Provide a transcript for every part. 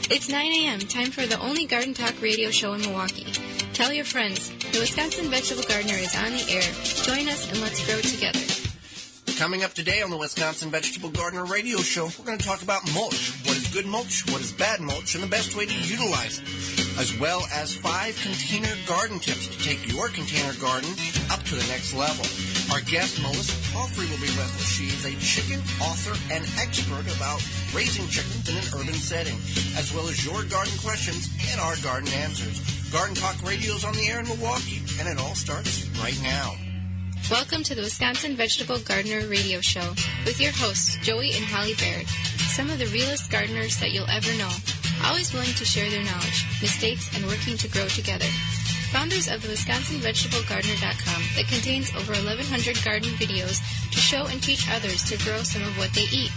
It's 9 a.m., time for the only garden talk radio show in Milwaukee. Tell your friends, the Wisconsin Vegetable Gardener is on the air. Join us and let's grow together. Coming up today on the Wisconsin Vegetable Gardener Radio Show, we're going to talk about mulch. What is good mulch, what is bad mulch, and the best way to utilize it, as well as 5 container garden tips to take your container garden up to the next level. Our guest, Melissa Caughey, will be with us. She is a chicken author and expert about raising chickens in an urban setting, as well as your garden questions and our garden answers. Garden Talk Radio is on the air in Milwaukee, and it all starts right now. Welcome to the Wisconsin Vegetable Gardener Radio Show with your hosts, Joey and Holly Baird, some of the realest gardeners that you'll ever know, always willing to share their knowledge, mistakes, and working to grow together. Founders of the WisconsinVegetableGardener.com that contains over 1,100 garden videos to show and teach others to grow some of what they eat.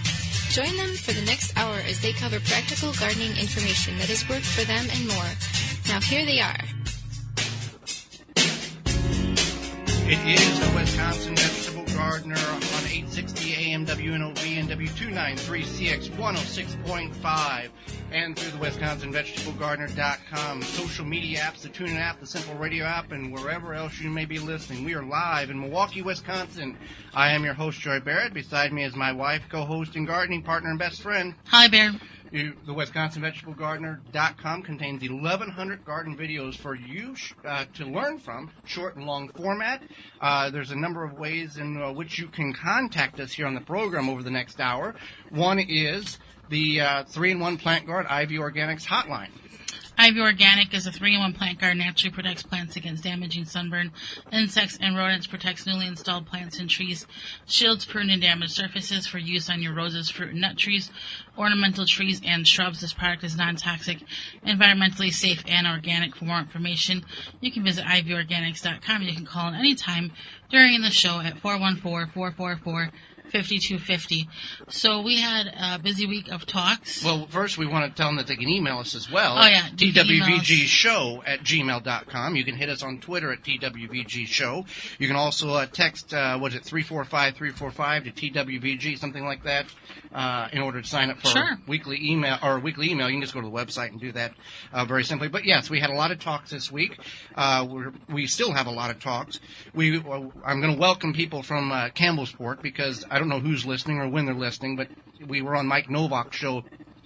Join them for the next hour as they cover practical gardening information that has worked for them and more. Now here they are. It is the Wisconsin Vegetable Gardener on 860 AM WNOV and W293CX 106.5 and through the WisconsinVegetableGardener.com social media apps, the TuneIn app, the Simple Radio app, and wherever else you may be listening. We are live in Milwaukee, Wisconsin. I am your host, Joy Barrett. Beside me is my wife, co-host, and gardening partner and best friend. Hi, Bear. The WisconsinVegetableGardener.com contains 1,100 garden videos for you to learn from, short and long format. There's a number of ways in which you can contact us here on the program over the next hour. One is the 3-in-1 Plant Guard Ivy Organics Hotline. Ivy Organic is a 3-in-1 plant guard, naturally protects plants against damaging sunburn, insects, and rodents, protects newly installed plants and trees, shields prune and damaged surfaces for use on your roses, fruit, and nut trees, ornamental trees, and shrubs. This product is non-toxic, environmentally safe, and organic. For more information, you can visit ivyorganics.com. You can call at any time during the show at 414-444-5250. So we had a busy week of talks. Well, first we want to tell them that they can email us as well. Oh, yeah. TWVGshow@gmail.com. You can hit us on Twitter at TWVGshow. You can also text, 345-345 to TWVG, something like that, in order to sign up for our weekly email. You can just go to the website and do that very simply. But yes, we had a lot of talks this week. We still have a lot of talks. I'm going to welcome people from Campbellsport because I don't know who's listening or when they're listening, but we were on Mike Novak's show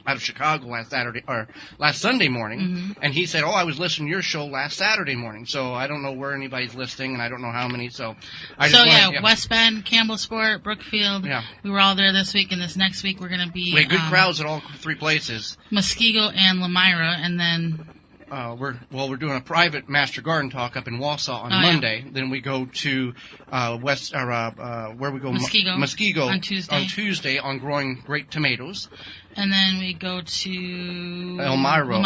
out of Chicago last Sunday morning, and he said, I was listening to your show last Saturday morning, so I don't know where anybody's listening, and I don't know how many, West Bend, Campbellsport, Brookfield, we were all there this week, and this next week we're going to be... We had good crowds at all 3 places. Muskego and Lamira, and then... We're doing a private Master Garden Talk up in Wausau on Monday. Yeah. Then we go to Muskego on Tuesday on growing great tomatoes. And then we go to Elmira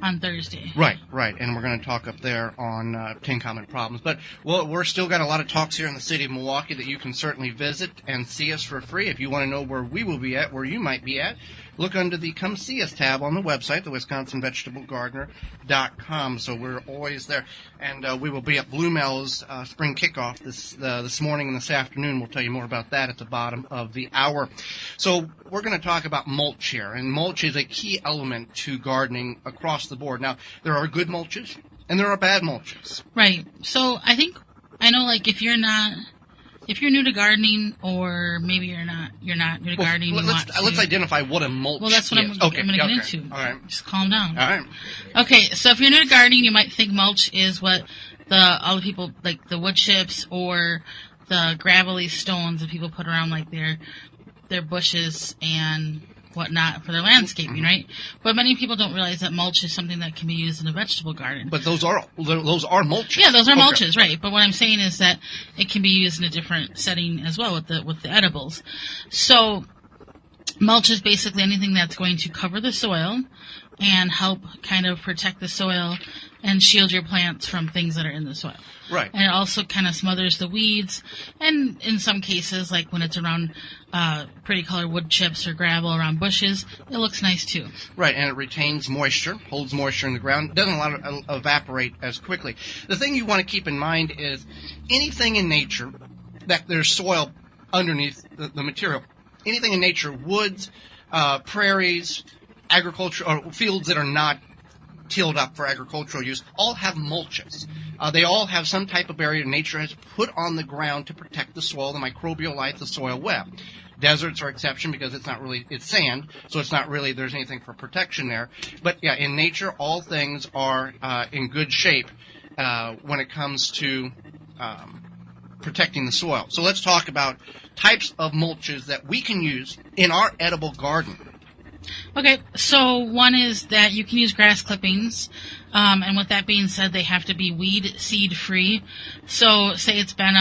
on Thursday. Right. And we're going to talk up there on 10 common problems. But we're still got a lot of talks here in the city of Milwaukee that you can certainly visit and see us for free. If you want to know where we will be at, where you might be at, look under the Come See Us tab on the website, the WisconsinVegetableGardener.com. So we're always there. And we will be at Bluemel's spring kickoff this morning and this afternoon. We'll tell you more about that at the bottom of the hour. So we're going to talk about mulch here. And mulch is a key element to gardening across the board. Now, there are good mulches and there are bad mulches. Right. So I know like if you're new to gardening, or maybe you're not new to gardening. Let's identify what a mulch is. Well, that's what I'm going to get into. All right. Just calm down. All right. Okay, so if you're new to gardening, you might think mulch is what all the people, like the wood chips or the gravelly stones that people put around like their bushes and whatnot for their landscaping, right? But many people don't realize that mulch is something that can be used in a vegetable garden. But those are mulches. Yeah, those are mulches, right? But what I'm saying is that it can be used in a different setting as well with the edibles. So mulch is basically anything that's going to cover the soil and help kind of protect the soil and shield your plants from things that are in the soil. Right. And it also kind of smothers the weeds, and in some cases, like when it's around pretty colored wood chips or gravel around bushes, it looks nice too. Right, and it retains moisture, holds moisture in the ground, doesn't allow it to evaporate as quickly. The thing you want to keep in mind is anything in nature that there's soil underneath the material, anything in nature, woods, prairies, agriculture or fields that are not tilled up for agricultural use all have mulches. They all have some type of barrier nature has put on the ground to protect the soil, the microbial life, the soil web. Deserts are exception because it's sand, so it's not really, there's anything for protection there. But yeah, in nature, all things are in good shape when it comes to protecting the soil. So let's talk about types of mulches that we can use in our edible garden. Okay, so one is that you can use grass clippings, and with that being said, they have to be weed seed free. So say it's been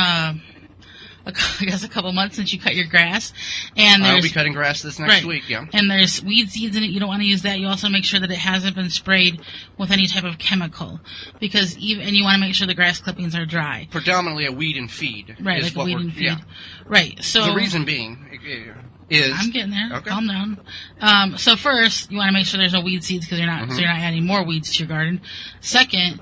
I guess a couple months since you cut your grass, and I'll be cutting grass this next week, yeah. And there's weed seeds in it. You don't want to use that. You also make sure that it hasn't been sprayed with any type of chemical, and you want to make sure the grass clippings are dry. Predominantly a weed and feed, right? Like a weed and feed, yeah. Right. So the reason being is I'm getting there. Okay. Calm down. So first, you want to make sure there's no weed seeds because you're not adding more weeds to your garden. Second,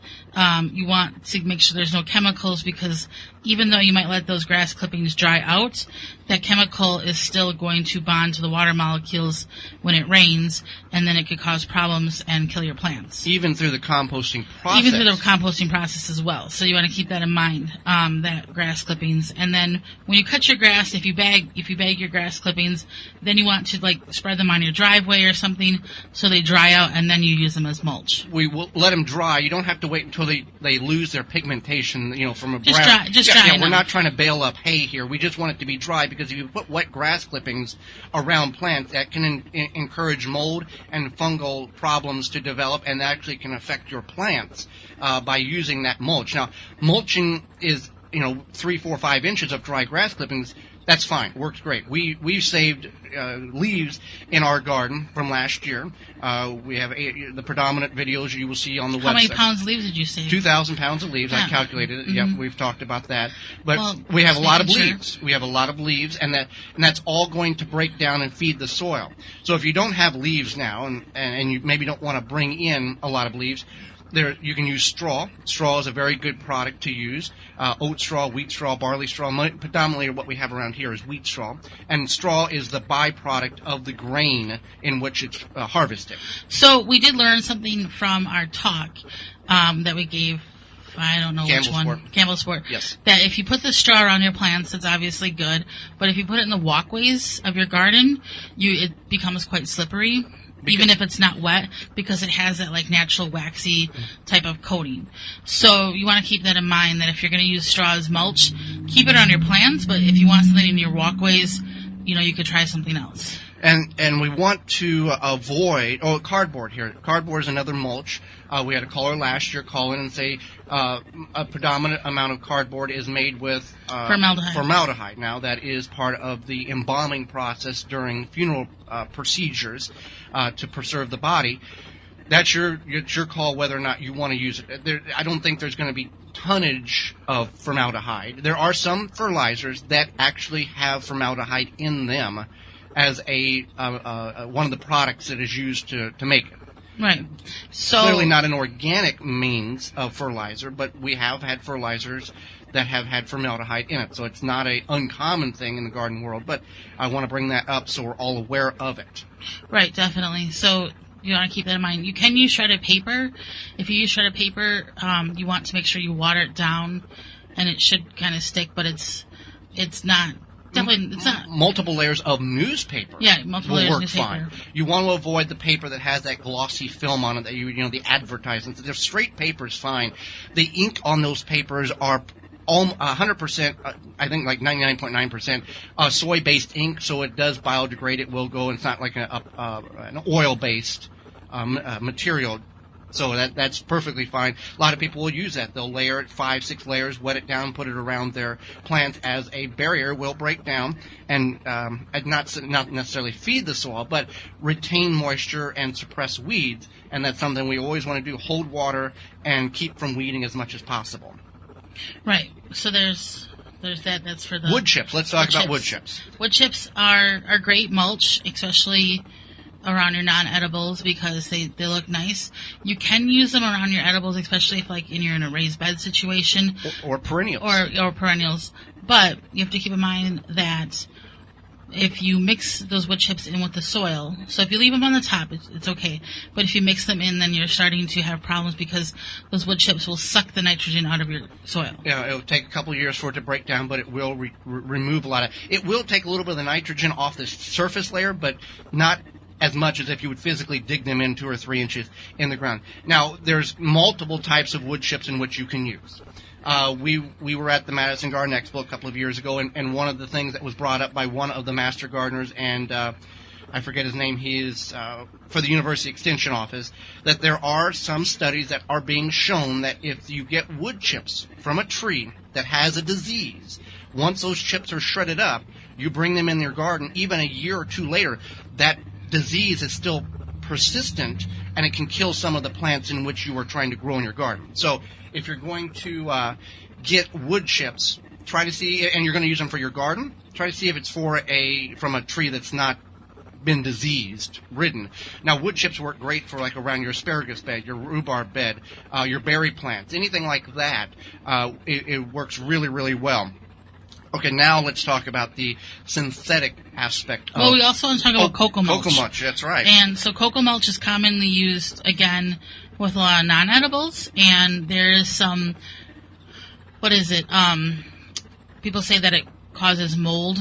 you want to make sure there's no chemicals because even though you might let those grass clippings dry out, that chemical is still going to bond to the water molecules when it rains, and then it could cause problems and kill your plants. Even through the composting process. Even through the composting process as well. So you want to keep that in mind, that grass clippings. And then when you cut your grass, if you bag your grass clippings, then you want to spread them on your driveway or something so they dry out, and then you use them as mulch. We will let them dry. You don't have to wait until they lose their pigmentation, from a just brown. Just dry. Yeah, we're not trying to bale up hay here. We just want it to be dry because if you put wet grass clippings around plants, that can encourage mold and fungal problems to develop, and actually can affect your plants by using that mulch. Now, mulching is 3, 4, 5 inches of dry grass clippings. That's fine. Works great. We've saved leaves in our garden from last year. We have the predominant videos you will see on the website. How many pounds of leaves did you save? 2,000 pounds of leaves. Yeah. I calculated it. Mm-hmm. Yep, we've talked about that. But we have a lot of leaves. We have a lot of leaves, and that's all going to break down and feed the soil. So if you don't have leaves now, and you maybe don't want to bring in a lot of leaves, you can use straw. Straw is a very good product to use. Oat straw, wheat straw, barley straw. Predominantly what we have around here is wheat straw. And straw is the byproduct of the grain in which it's harvested. So we did learn something from our talk that we gave, I don't know which one. Campbell Sport. Yes. That if you put the straw around your plants, it's obviously good. But if you put it in the walkways of your garden, it becomes quite slippery. Even if it's not wet, because it has that natural waxy type of coating. So you want to keep that in mind, that if you're going to use straw as mulch, keep it on your plants, but if you want something in your walkways, you could try something else. And we want to avoid cardboard here. Cardboard is another mulch. We had a caller last year call in and say a predominant amount of cardboard is made with formaldehyde. Now, that is part of the embalming process during funeral procedures to preserve the body. That's your call whether or not you want to use it. I don't think there's going to be tonnage of formaldehyde. There are some fertilizers that actually have formaldehyde in them as one of the products that is used to make it. Right. So clearly not an organic means of fertilizer, but we have had fertilizers that have had formaldehyde in it. So it's not an uncommon thing in the garden world, but I want to bring that up so we're all aware of it. Right, definitely. So you want to keep that in mind. You can use shredded paper. If you use shredded paper, you want to make sure you water it down, and it should kind of stick, but it's not. Definitely, it's not. Multiple layers of newspaper. Yeah, multiple layers of newspaper. Fine. You want to avoid the paper that has that glossy film on it that the advertisements. If straight paper is fine. The ink on those papers are 100%, I think 99.9% soy-based ink, so it does biodegrade. It will go. It's not like an oil-based material. So that's perfectly fine. A lot of people will use that. They'll layer it 5, 6 layers, wet it down, put it around their plants as a barrier. Will break down and not necessarily feed the soil, but retain moisture and suppress weeds. And that's something we always want to do: hold water and keep from weeding as much as possible. Right. So there's that. That's for the wood chips. Let's talk about wood chips. Wood chips are great mulch, especially around your non-edibles, because they look nice. You can use them around your edibles, especially if you're in a raised bed situation. Or perennials. Or perennials. But you have to keep in mind that if you mix those wood chips in with the soil, so if you leave them on the top, it's okay. But if you mix them in, then you're starting to have problems because those wood chips will suck the nitrogen out of your soil. Yeah, it'll take a couple of years for it to break down, but it will remove a lot of. It will take a little bit of the nitrogen off the surface layer, but not as much as if you would physically dig them in 2 or 3 inches in the ground. Now, there's multiple types of wood chips in which you can use. We were at the Madison Garden Expo a couple of years ago, and one of the things that was brought up by one of the master gardeners, and I forget his name, he is for the University Extension Office, that there are some studies that are being shown that if you get wood chips from a tree that has a disease, once those chips are shredded up, you bring them in your garden, even a year or 2 later, that disease is still persistent, and it can kill some of the plants in which you are trying to grow in your garden. So if you're going to get wood chips, try to see, and you're going to use them for your garden, try to see if it's from a tree that's not been diseased, ridden. Now, wood chips work great for like around your asparagus bed, your rhubarb bed, your berry plants, anything like that. It works really, really well. Okay, now let's talk about the synthetic aspect of... Well, we also want to talk about cocoa mulch. Cocoa mulch, that's right. And so cocoa mulch is commonly used, again, with a lot of non-edibles, and there is some... What is it? People say that it causes mold,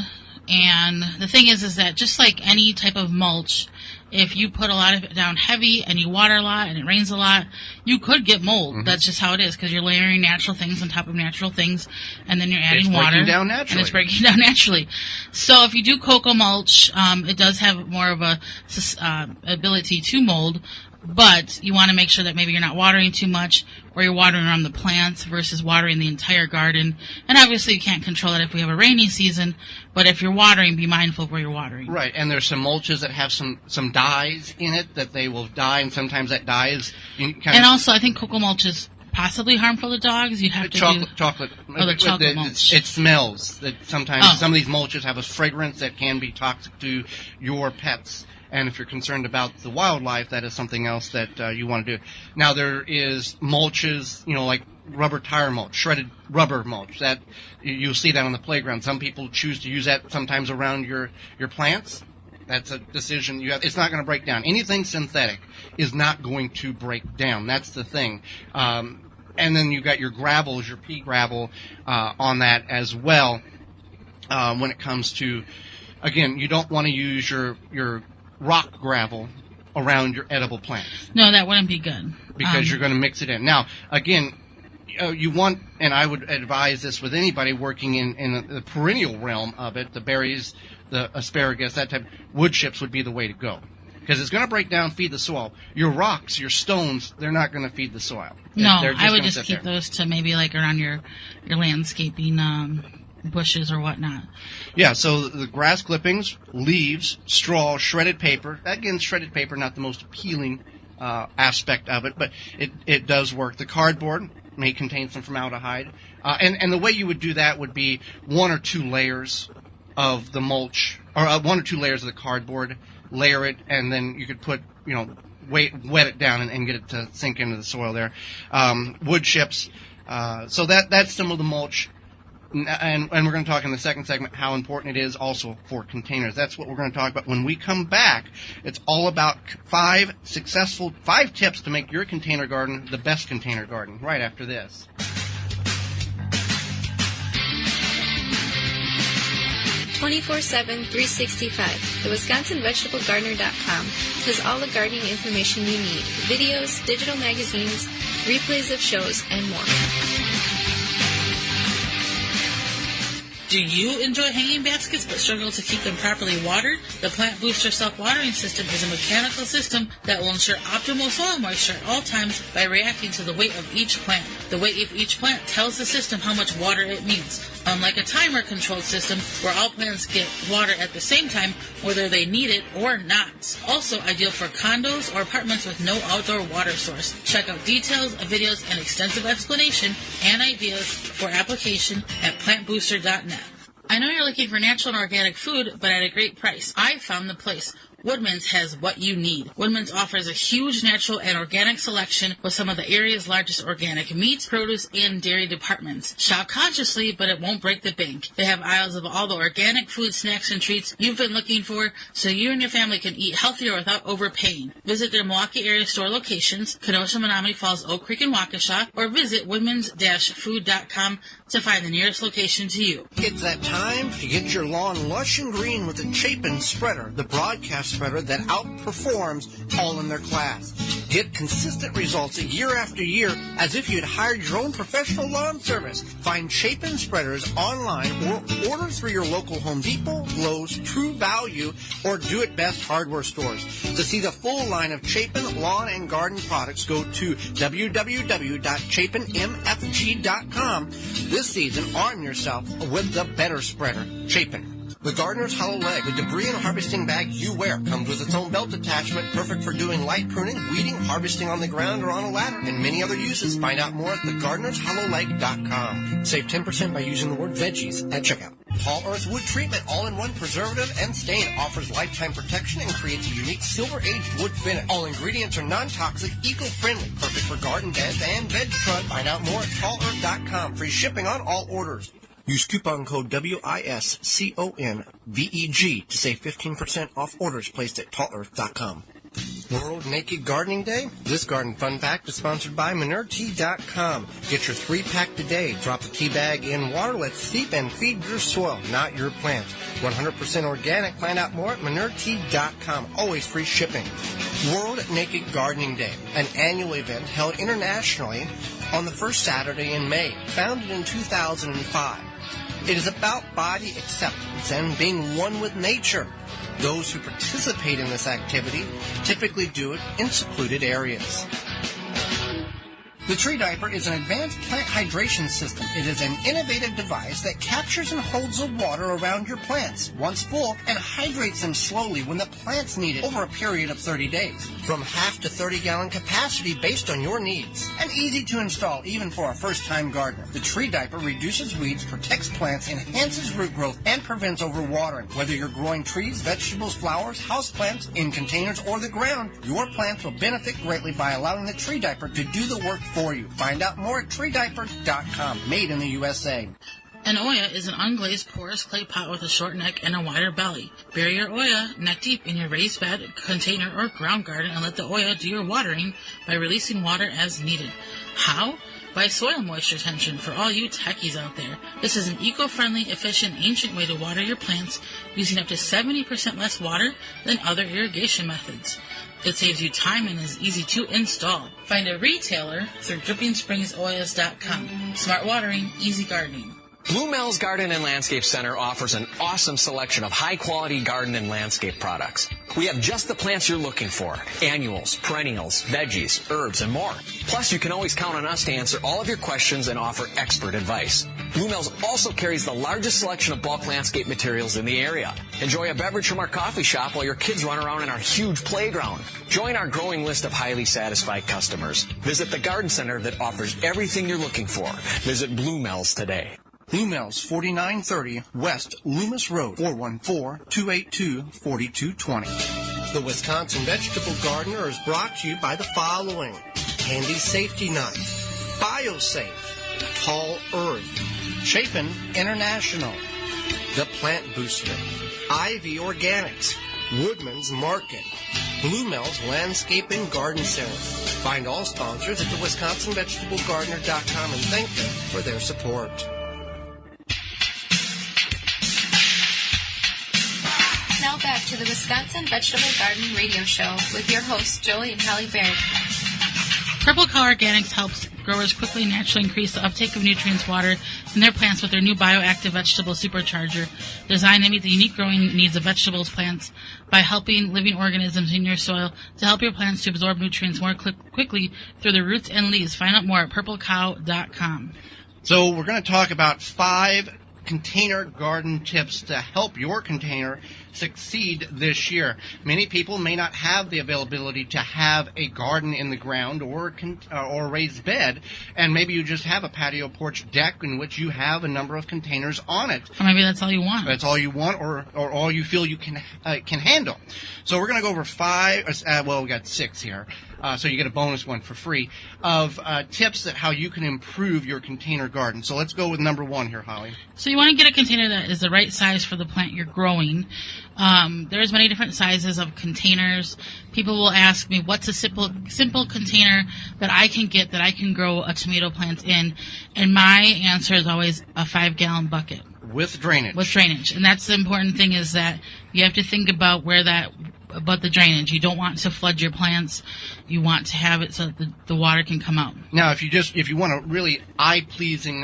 and the thing is that just like any type of mulch, if you put a lot of it down heavy and you water a lot and it rains a lot, you could get mold. Mm-hmm. That's just how it is, because you're layering natural things on top of natural things, and then you're adding water. It's breaking down naturally. And it's breaking down naturally. So if you do cocoa mulch, it does have more of a ability to mold, but you want to make sure that maybe you're not watering too much, or you're watering around the plants versus watering the entire garden. And obviously you can't control that if we have a rainy season, but if you're watering, be mindful of where you're watering. Right, and there's some mulches that have some dyes in it that they will dye, and sometimes that dye is... also, I think cocoa mulch is possibly harmful to dogs. You'd have to chocolate. Oh, the chocolate mulch. It smells. That sometimes some of these mulches have a fragrance that can be toxic to your pets. And if you're concerned about the wildlife, that is something else that you want to do. Now, there is mulches, like rubber tire mulch, shredded rubber mulch. That you'll see that on the playground. Some people choose to use that sometimes around your plants. That's a decision you have. It's not going to break down. Anything synthetic is not going to break down. That's the thing. And then you got your gravels, your pea gravel on that as well. When it comes to, again, you don't want to use your rock gravel around your edible plants. No, that wouldn't be good. Because you're going to mix it in. Now, again, you want, and I would advise this with anybody working in the perennial realm of it, the berries, the asparagus, that type, wood chips would be the way to go. Because it's going to break down, feed the soil. Your rocks, your stones, they're not going to feed the soil. No, I would just keep those to maybe like around your landscaping bushes or whatnot. Yeah, so the grass clippings, leaves, straw, shredded paper. Again, shredded paper, not the most appealing aspect of it, but it does work. The cardboard may contain some formaldehyde. And the way you would do that would be 1 or 2 layers of the mulch, or 1 or 2 layers of the cardboard, layer it, and then you could put, wet it down and get it to sink into the soil there. Wood chips. So that's some of the mulch. And we're going to talk in the second segment how important it is also for containers. That's what we're going to talk about. When we come back, it's all about 5 tips to make your container garden the best container garden, right after this. 24/7, 365. The WisconsinVegetableGardener.com has all the gardening information you need. Videos, digital magazines, replays of shows, and more. Do you enjoy hanging baskets but struggle to keep them properly watered? The Plant Booster Self-Watering System is a mechanical system that will ensure optimal soil moisture at all times by reacting to the weight of each plant. The weight of each plant tells the system how much water it needs. Unlike a timer-controlled system where all plants get water at the same time, whether they need it or not. Also ideal for condos or apartments with no outdoor water source. Check out details, videos, and extensive explanation and ideas for application at plantbooster.net. I know you're looking for natural and organic food, but at a great price. I found the place. Woodman's has what you need. Woodman's offers a huge natural and organic selection with some of the area's largest organic meat, produce, and dairy departments. Shop consciously, but it won't break the bank. They have aisles of all the organic food, snacks, and treats you've been looking for, so you and your family can eat healthier without overpaying. Visit their Milwaukee area store locations, Kenosha, Menominee Falls, Oak Creek, and Waukesha, or visit woodmans-food.com to find the nearest location to you. It's that time to get your lawn lush and green with the Chapin spreader, the broadcast spreader that outperforms all in their class. Get consistent results year after year as if you had hired your own professional lawn service. Find Chapin spreaders online or order through your local Home Depot, Lowe's, True Value, or Do It Best hardware stores. To see the full line of Chapin lawn and garden products, go to www.chapinmfg.com. This season, arm yourself with the better spreader, Chapin. The Gardener's Hollow Leg, the debris and harvesting bag you wear, comes with its own belt attachment, perfect for doing light pruning, weeding, harvesting on the ground or on a ladder, and many other uses. Find out more at thegardenershollowleg.com. Save 10% by using the word veggies at checkout. Tall Earth Wood Treatment, all-in-one preservative and stain, offers lifetime protection and creates a unique silver-aged wood finish. All ingredients are non-toxic, eco-friendly, perfect for garden beds and veg truck. Find out more at tallearth.com. Free shipping on all orders. Use coupon code WISCONVEG to save 15% off orders placed at tallearth.com. World Naked Gardening Day? This garden fun fact is sponsored by ManureTea.com. Get your 3-pack today. Drop the tea bag in water, let it steep, and feed your soil, not your plants. 100% organic. Find out more at ManureTea.com. Always free shipping. World Naked Gardening Day, an annual event held internationally on the first Saturday in May, founded in 2005. It is about body acceptance and being one with nature. Those who participate in this activity typically do it in secluded areas. The Tree Diaper is an advanced plant hydration system. It is an innovative device that captures and holds the water around your plants once full and hydrates them slowly when the plants need it over a period of 30 days. From half to 30-gallon capacity based on your needs. And easy to install even for a first-time gardener. The Tree Diaper reduces weeds, protects plants, enhances root growth, and prevents overwatering. Whether you're growing trees, vegetables, flowers, houseplants, in containers, or the ground, your plants will benefit greatly by allowing the Tree Diaper to do the work for you. Find out more at treediaper.com. Made in the USA. An Oya is an unglazed porous clay pot with a short neck and a wider belly. Bury your Oya neck deep in your raised bed, container, or ground garden and let the Oya do your watering by releasing water as needed. How? By soil moisture retention for all you techies out there. This is an eco-friendly, efficient, ancient way to water your plants using up to 70% less water than other irrigation methods. It saves you time and is easy to install. Find a retailer through DrippingSpringsOyas.com. Smart watering, easy gardening. Blue Mel's Garden and Landscape Center offers an awesome selection of high-quality garden and landscape products. We have just the plants you're looking for: annuals, perennials, veggies, herbs, and more. Plus, you can always count on us to answer all of your questions and offer expert advice. Blue Mel's also carries the largest selection of bulk landscape materials in the area. Enjoy a beverage from our coffee shop while your kids run around in our huge playground. Join our growing list of highly satisfied customers. Visit the garden center that offers everything you're looking for. Visit Blue Mel's today. Blue Mel's, 4930 West Loomis Road, 414-282-4220. The Wisconsin Vegetable Gardener is brought to you by the following: Handy Safety Knife, BioSafe, Tall Earth, Chapin International, The Plant Booster, Ivy Organics, Woodman's Market, Blue Mel's Landscape and Garden Center. Find all sponsors at the WisconsinVegetableGardener.com and thank them for their support. Now back to the Wisconsin Vegetable Garden Radio Show with your hosts, Joey and Hallie Baird. Purple Cow Organics helps growers quickly and naturally increase the uptake of nutrients, water, in their plants with their new bioactive vegetable supercharger, designed to meet the unique growing needs of vegetables plants by helping living organisms in your soil to help your plants to absorb nutrients more quickly through the roots and leaves. Find out more at purplecow.com. So we're going to talk about 5 container garden tips to help your container succeed this year. Many people may not have the availability to have a garden in the ground or a raised bed, and maybe you just have a patio porch deck in which you have a number of containers on it. Or maybe that's all you want. That's all you want, or all you feel you can handle. So we're going to go over 5. We got 6 here. So you get a bonus one for free of tips that how you can improve your container garden. So let's go with number 1 here, Holly. So you want to get a container that is the right size for the plant you're growing. There's many different sizes of containers. People will ask me, what's a simple container that I can get that I can grow a tomato plant in? And my answer is always a 5-gallon bucket. With drainage. With drainage. And that's the important thing, is that you have to think about about the drainage. You don't want to flood your plants. You want to have it so that the water can come out. Now, if you want a really eye-pleasing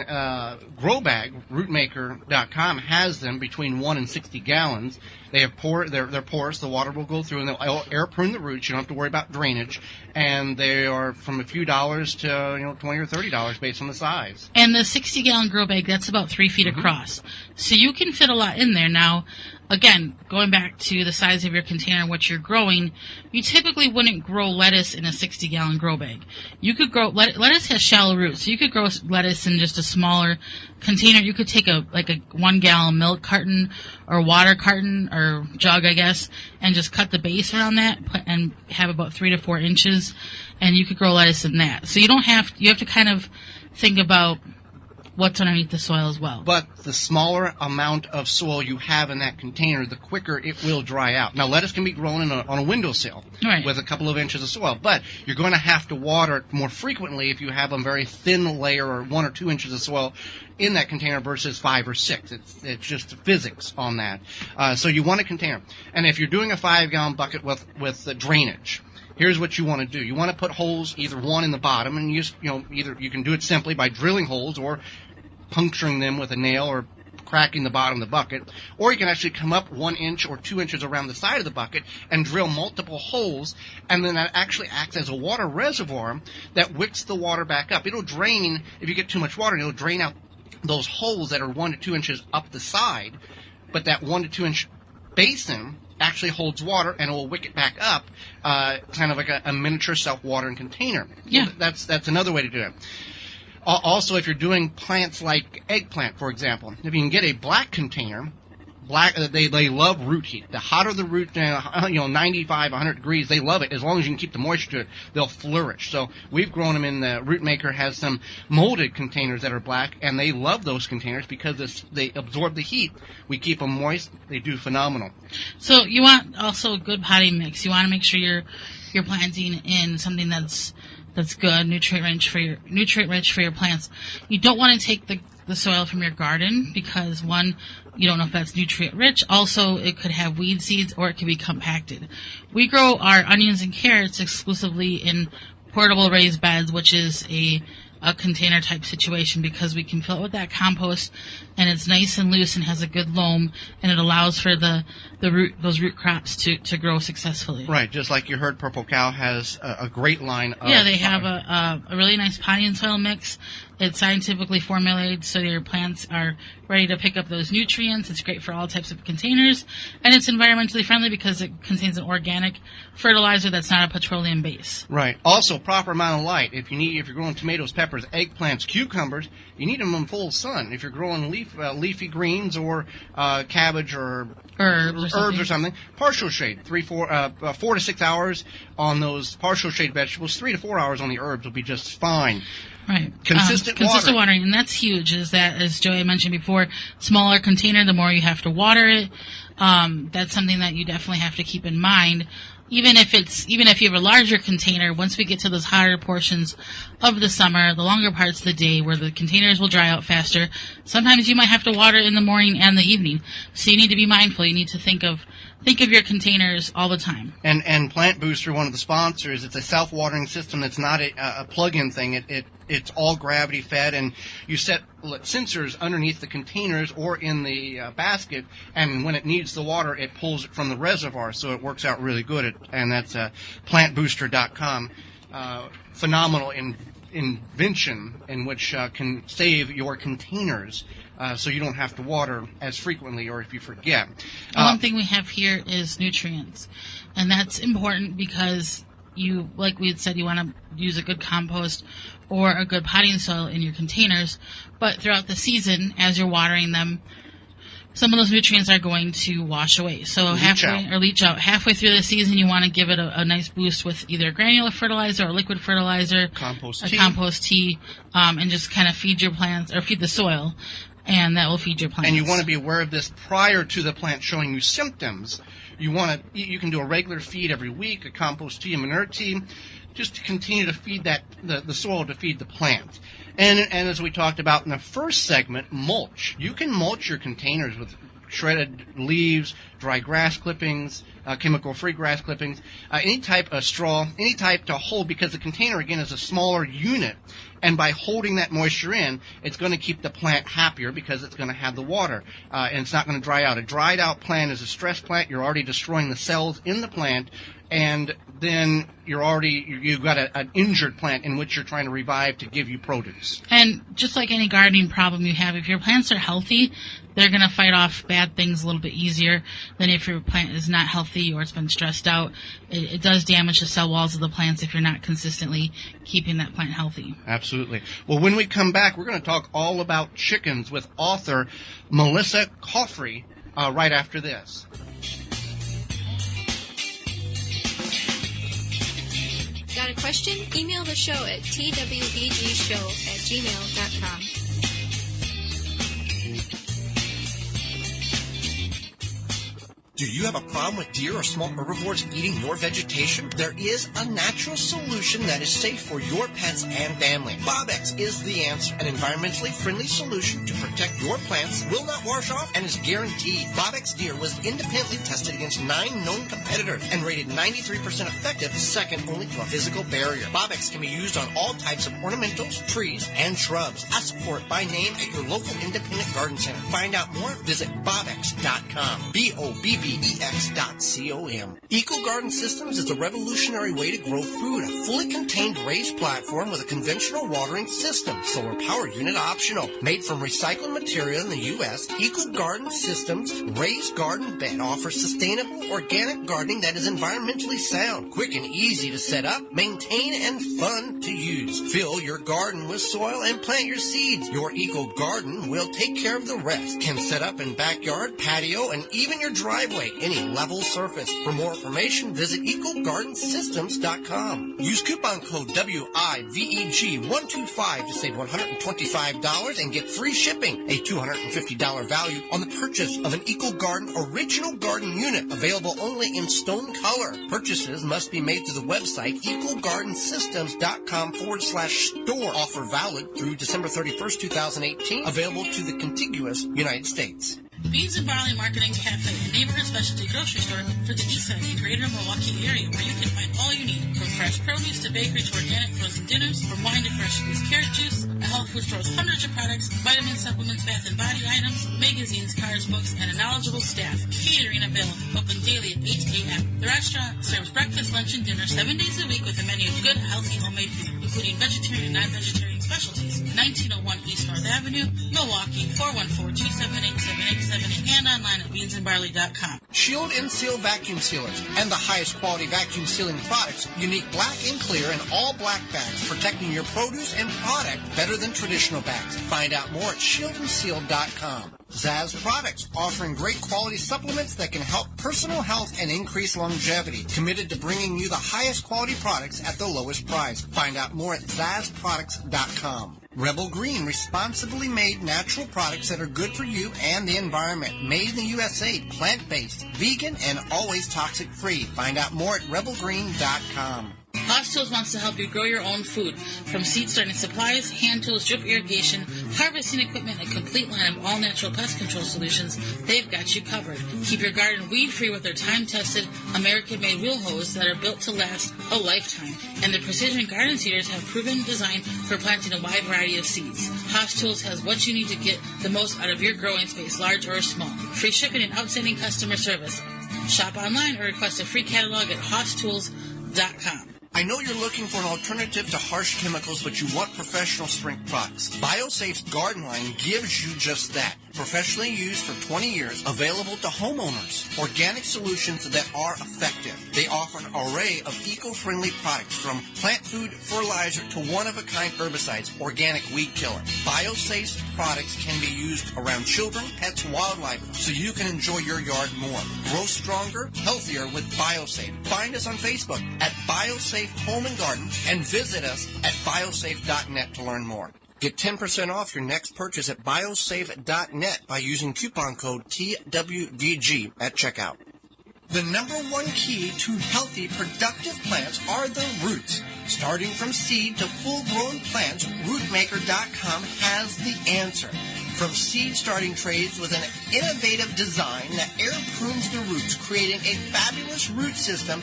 grow bag, rootmaker.com has them between 1 and 60 gallons. They have they're porous. The water will go through, and they'll air prune the roots. You don't have to worry about drainage. And they are from a few dollars to $20 or $30 based on the size. And the 60-gallon grow bag, that's about 3 feet across. So you can fit a lot in there. Now, again, going back to the size of your container and what you're growing, you typically wouldn't grow lettuce in a 60-gallon grow bag. You could grow lettuce has shallow roots, so you could grow lettuce in just a smaller container. You could take a 1-gallon milk carton or water carton or jug, I guess, and just cut the base around that and have about 3 to 4 inches, and you could grow lettuce in that. So you have to kind of think about what's underneath the soil as well. But the smaller amount of soil you have in that container, the quicker it will dry out. Now, lettuce can be grown on a windowsill with a couple of inches of soil, but you're going to have to water it more frequently if you have a very thin layer or 1 or 2 inches of soil in that container versus 5 or 6. It's just the physics on that. So you want a container. And if you're doing a 5-gallon bucket with the drainage, here's what you want to do. You want to put holes, either one in the bottom, and either you can do it simply by drilling holes or puncturing them with a nail or cracking the bottom of the bucket, or you can actually come up 1 inch or 2 inches around the side of the bucket and drill multiple holes, and then that actually acts as a water reservoir that wicks the water back up. It'll drain, if you get too much water, it'll drain out those holes that are 1 to 2 inches up the side, but that 1 to 2 inch basin actually holds water and it will wick it back up, kind of like a miniature self-watering container. Yeah. So that's another way to do it. Also, if you're doing plants like eggplant, for example, if you can get a black container, they love root heat. The hotter the root, 95, 100 degrees, they love it. As long as you can keep the moisture to it, they'll flourish. So we've grown them in the Root Maker has some molded containers that are black, and they love those containers because they absorb the heat. We keep them moist. They do phenomenal. So you want also a good potting mix. You want to make sure you're planting in something that's good, nutrient rich for your plants. You don't want to take the soil from your garden because, one, you don't know if that's nutrient rich. Also, it could have weed seeds or it could be compacted. We grow our onions and carrots exclusively in portable raised beds, which is a container type situation because we can fill it with that compost and it's nice and loose and has a good loam, and it allows for those root crops to grow successfully. Right, just like you heard, Purple Cow has a great line of... Yeah, they have a really nice potting and soil mix. It's scientifically formulated so your plants are ready to pick up those nutrients. It's great for all types of containers, and it's environmentally friendly because it contains an organic fertilizer that's not a petroleum base. Right. Also, proper amount of light. If you're growing tomatoes, peppers, eggplants, cucumbers, you need them in full sun. If you're growing leafy greens or cabbage or herbs or something, partial shade, 4 to 6 hours on those partial shade vegetables, 3 to 4 hours on the herbs will be just fine. Right. Consistent watering, and that's huge. Is that, as Joey mentioned before, smaller container, the more you have to water it. That's something that you definitely have to keep in mind. Even if you have a larger container, once we get to those hotter portions of the summer, the longer parts of the day where the containers will dry out faster, sometimes you might have to water in the morning and the evening. So you need to be mindful. You need to think of your containers all the time. And Plant Booster, one of the sponsors, it's a self-watering system. It's not a plug-in thing. It's all gravity fed, and you set sensors underneath the containers or in the basket, and when it needs the water, it pulls it from the reservoir, so it works out really good. And that's plantbooster.com. Phenomenal invention in which can save your containers so you don't have to water as frequently or if you forget. One thing we have here is nutrients, and that's important because you, like we had said, you want to use a good compost or a good potting soil in your containers, but throughout the season, as you're watering them, some of those nutrients are going to wash away. So leach out. Halfway through the season, you want to give it a nice boost with either granular fertilizer or liquid fertilizer, compost tea, and just kind of feed your plants or feed the soil, and that will feed your plants. And you want to be aware of this prior to the plant showing you symptoms. You can do a regular feed every week, a compost tea, a manure tea, just to continue to feed the soil to feed the plant. And as we talked about in the first segment, mulch. You can mulch your containers with shredded leaves, dry grass clippings, chemical-free grass clippings, any type of straw, any type to hold, because the container, again, is a smaller unit. And by holding that moisture in, it's going to keep the plant happier because it's going to have the water, and it's not going to dry out. A dried-out plant is a stress plant. You're already destroying the cells in the plant, and then you've got an injured plant in which you're trying to revive to give you produce. And just like any gardening problem you have, if your plants are healthy, they're going to fight off bad things a little bit easier than if your plant is not healthy or it's been stressed out. It does damage the cell walls of the plants if you're not consistently keeping that plant healthy. Absolutely. Well, when we come back, we're going to talk all about chickens with author Melissa Caughey right after this. Got a question? Email the show at twvgshow@gmail.com. Do you have a problem with deer or small herbivores eating your vegetation? There is a natural solution that is safe for your pets and family. Bobex is the answer. An environmentally friendly solution to protect your plants, will not wash off, and is guaranteed. Bobex Deer was independently tested against 9 known competitors and rated 93% effective, second only to a physical barrier. Bobex can be used on all types of ornamentals, trees, and shrubs. Ask for it by name at your local independent garden center. Find out more, visit bobex.com. BOBBEX.com. Eco Garden Systems is a revolutionary way to grow food. A fully contained raised platform with a conventional watering system. Solar power unit optional. Made from recycled material in the U.S., Eco Garden Systems raised garden bed offers sustainable organic gardening that is environmentally sound, quick and easy to set up, maintain, and fun to use. Fill your garden with soil and plant your seeds. Your Eco Garden will take care of the rest. Can set up in backyard, patio, and even your driveway. Any level surface. For more information, visit EcoGardenSystems.com. Use coupon code WIVEG125 to save $125 and get free shipping. A $250 value on the purchase of an Eco Garden Original Garden Unit, available only in stone color. Purchases must be made through the website EcoGardenSystems.com/store. Offer valid through December 31st, 2018. Available to the contiguous United States. Beans and Barley Marketing Cafe, a neighborhood specialty grocery store for the east side and greater Milwaukee area, where you can find all you need, from fresh produce to bakery to organic frozen dinners, from wine to fresh squeezed carrot juice. A health food store with hundreds of products, vitamins, supplements, bath and body items, magazines, cards, books, and a knowledgeable staff. Catering available, open daily at 8 a.m. The restaurant serves breakfast, lunch, and dinner 7 days a week with a menu of good, healthy, homemade food, including vegetarian and non-vegetarian specialties. 1901 East North Avenue, Milwaukee, 414-278-7878, and online at beansandbarley.com. Shield and Seal Vacuum Sealers and the highest quality vacuum sealing products. Unique black and clear and all black bags, protecting your produce and product better than traditional bags. Find out more at shieldandseal.com. Zaz Products, offering great quality supplements that can help personal health and increase longevity. Committed to bringing you the highest quality products at the lowest price. Find out more at zazproducts.com. Rebel Green, responsibly made natural products that are good for you and the environment. Made in the USA, plant-based, vegan, and always toxic-free. All out more at rebelgreen.com. Hoss Tools wants to help you grow your own food. From seed starting supplies, hand tools, drip irrigation, harvesting equipment, and a complete line of all-natural pest control solutions, they've got you covered. Keep your garden weed-free with their time-tested, American-made wheel hose that are built to last a lifetime. And their precision garden seeders have proven design for planting a wide variety of seeds. Hoss Tools has what you need to get the most out of your growing space, large or small. Free shipping and outstanding customer service. Shop online or request a free catalog at HossTools.com. I know you're looking for an alternative to harsh chemicals, but you want professional strength products. BioSafe's garden line gives you just that. Professionally used for 20 years, available to homeowners. Organic solutions that are effective. They offer an array of eco-friendly products, from plant food, fertilizer, to one-of-a-kind herbicides, organic weed killer. BioSafe's products can be used around children, pets, wildlife, so you can enjoy your yard more. Grow stronger, healthier with BioSafe. Find us on Facebook at BioSafe Home and Garden, and visit us at biosafe.net to learn more. Get 10% off your next purchase at biosafe.net by using coupon code TWVG at checkout. The number one key to healthy, productive plants are the roots. Starting from seed to full-grown plants, rootmaker.com has the answer. From seed starting trays with an innovative design that air prunes the roots, creating a fabulous root system,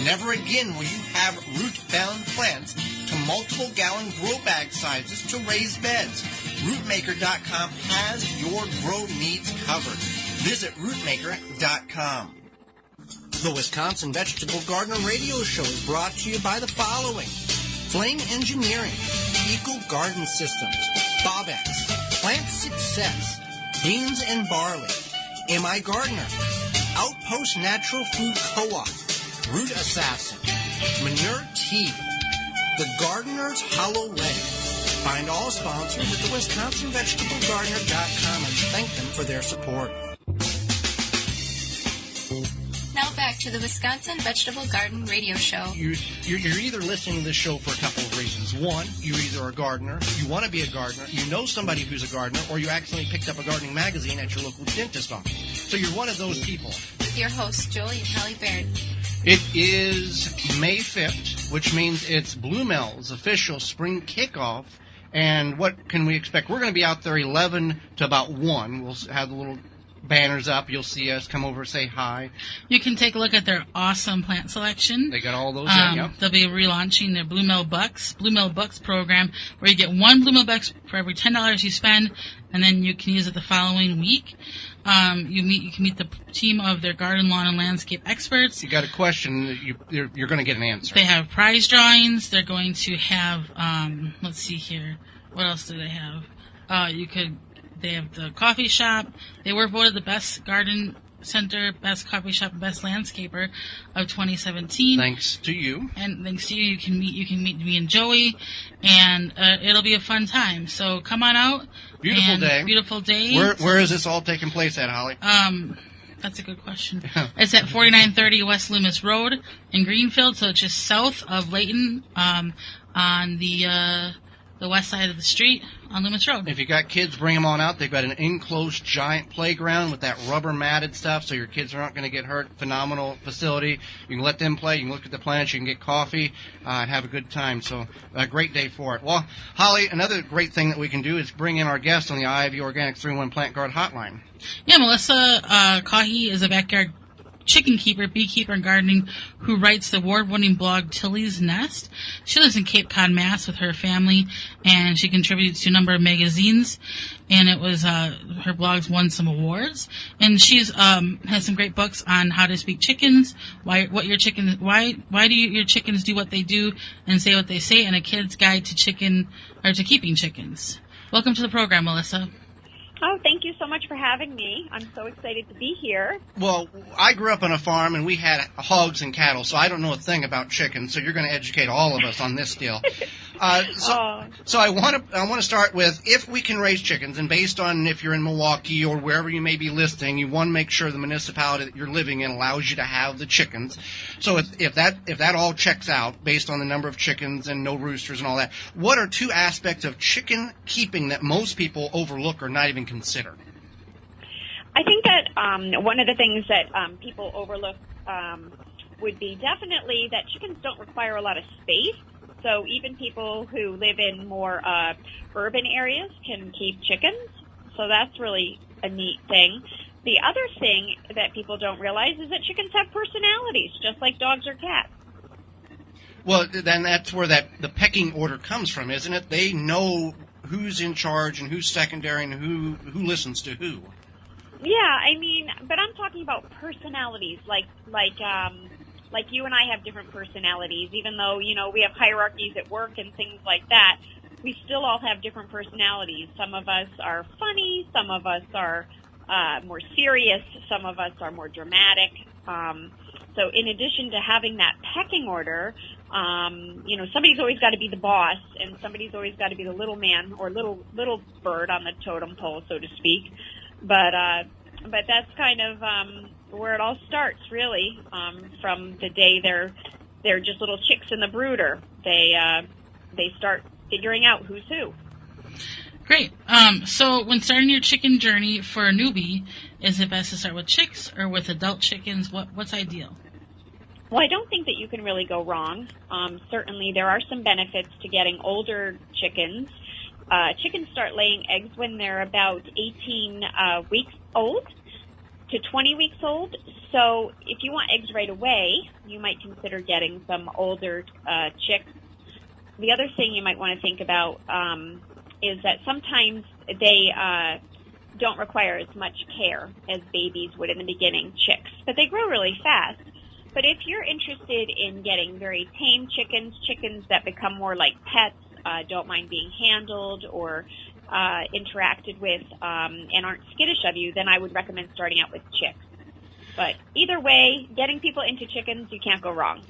never again will you have root-bound plants, to multiple gallon grow bag sizes to raised beds. Rootmaker.com has your grow needs covered. Visit rootmaker.com. The Wisconsin Vegetable Gardener Radio Show is brought to you by the following: Flame Engineering, Eco Garden Systems, Bobex, Plant Success, Beans and Barley, M.I. Gardener, Outpost Natural Food Co-op, Root Assassin, Manure Tea, The Gardener's Hollow Leg. Find all sponsors at the WisconsinVegetableGardener.com and thank them for their support. Now back to the Wisconsin Vegetable Garden Radio Show. You're either listening to this show for a couple of reasons. One, you're either a gardener, you want to be a gardener, you know somebody who's a gardener, or you accidentally picked up a gardening magazine at your local dentist office. So you're one of those people. With your hosts, Joey and Hallie Baird. It is May 5th, which means it's Blue Mel's official spring kickoff. And what can we expect? We're going to be out there 11 to about 1. We'll have the little banners up. You'll see us. Come over, say hi. You can take a look at their awesome plant selection. They got all those in, yeah. They'll be relaunching their Blue Mel Bucks program, where you get one Blue Mel Bucks for every $10 you spend, and then you can use it the following week. You can meet the team of their garden, lawn, and landscape experts. You got a question, you're going to get an answer. They have prize drawings. They're going to have, let's see here, what else do they have? They have the coffee shop. They were voted the best garden center, best coffee shop, and best landscaper of 2017. Thanks to you. And thanks to you, you can meet me and Joey, and it'll be a fun time. So come on out. Beautiful day. Beautiful day. Where is this all taking place at, Holly? That's a good question. It's at 4930 West Loomis Road in Greenfield, so it's just south of Layton, on the west side of the street on Loomis Road. If you got kids, bring them on out. They've got an enclosed giant playground with that rubber matted stuff, so your kids aren't going to get hurt. Phenomenal facility. You can let them play. You can look at the plants. You can get coffee and have a good time. So a great day for it. Well, Holly, another great thing that we can do is bring in our guest on the IIV Organic 3-in-1 Plant Guard Hotline. Yeah, Melissa Caughey is a backyard chicken keeper, beekeeper, and gardening who writes the award-winning blog Tilly's Nest. She lives in Cape Cod, Mass. with her family, and she contributes to a number of magazines. And it was her blog's won some awards. And she's has some great books on how to speak chickens, why do your chickens do what they do and say what they say, and a kid's guide to keeping chickens. Welcome to the program, Melissa. Oh, thank you so much for having me. I'm so excited to be here. Well, I grew up on a farm, and we had hogs and cattle, so I don't know a thing about chickens, so you're going to educate all of us on this deal. So I want to start with, if we can raise chickens, and based on if you're in Milwaukee or wherever you may be listing, you want to make sure the municipality that you're living in allows you to have the chickens. So if that all checks out, based on the number of chickens and no roosters and all that, what are two aspects of chicken keeping that most people overlook or not even consider? I think that one of the things that people overlook would be definitely that chickens don't require a lot of space. So even people who live in more urban areas can keep chickens. So that's really a neat thing. The other thing that people don't realize is that chickens have personalities, just like dogs or cats. Well, then that's where the pecking order comes from, isn't it? They know who's in charge and who's secondary and who listens to who. Yeah, I mean, but I'm talking about personalities, like like you and I have different personalities, even though, you know, we have hierarchies at work and things like that, we still all have different personalities. Some of us are funny, some of us are more serious, some of us are more dramatic. So in addition to having that pecking order, you know, somebody's always got to be the boss, and somebody's always got to be the little man or little bird on the totem pole, so to speak. But that's kind of where it all starts, really. From the day they're just little chicks in the brooder, they start figuring out who's who. Great. So when starting your chicken journey for a newbie, is it best to start with chicks or with adult chickens? What's ideal? Well, I don't think that you can really go wrong. Certainly, there are some benefits to getting older chickens. Chickens start laying eggs when they're about 18 weeks old to 20 weeks old. So if you want eggs right away, you might consider getting some older chicks. The other thing you might want to think about is that sometimes they don't require as much care as babies would in the beginning, chicks, but they grow really fast. But if you're interested in getting very tame chickens that become more like pets, don't mind being handled or interacted with, and aren't skittish of you, then I would recommend starting out with chicks. But either way, getting people into chickens, you can't go wrong.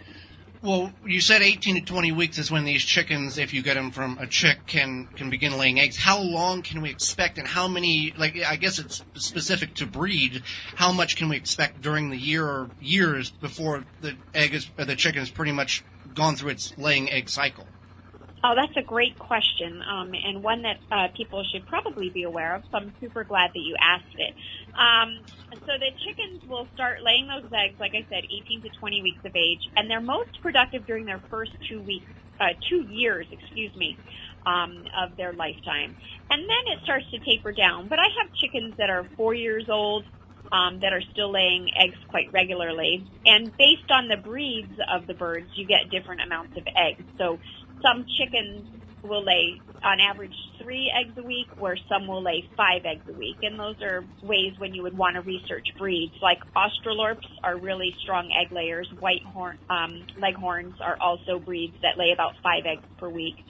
Well, you said 18 to 20 weeks is when these chickens, if you get them from a chick, can begin laying eggs. How long can we expect, and how many, like, I guess it's specific to breed, how much can we expect during the year or years before the chicken is pretty much gone through its laying egg cycle? Oh, that's a great question, and one that people should probably be aware of, so I'm super glad that you asked it. So the chickens will start laying those eggs, like I said, 18 to 20 weeks of age, and they're most productive during their first 2 years, of their lifetime. And then it starts to taper down. But I have chickens that are 4 years old that are still laying eggs quite regularly. And based on the breeds of the birds, you get different amounts of eggs. So some chickens will lay, on average, 3 eggs a week, where some will lay 5 eggs a week. And those are ways when you would want to research breeds. Like Australorps are really strong egg layers. Leghorns are also breeds that lay about 5 eggs per week.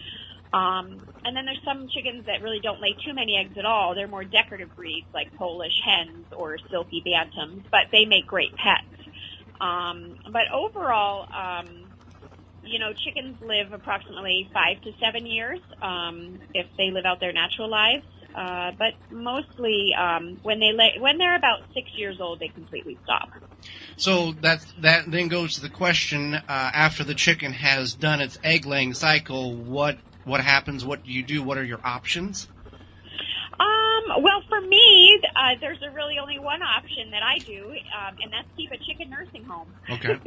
And then there's some chickens that really don't lay too many eggs at all. They're more decorative breeds like Polish hens or silky bantams, but they make great pets. But overall, chickens live approximately 5 to 7 years if they live out their natural lives. But mostly when they're about 6 years old, they completely stop. So that then goes to the question: after the chicken has done its egg laying cycle, what happens? What do you do? What are your options? Well, for me, there's really only one option that I do, and that's keep a chicken nursing home. Okay.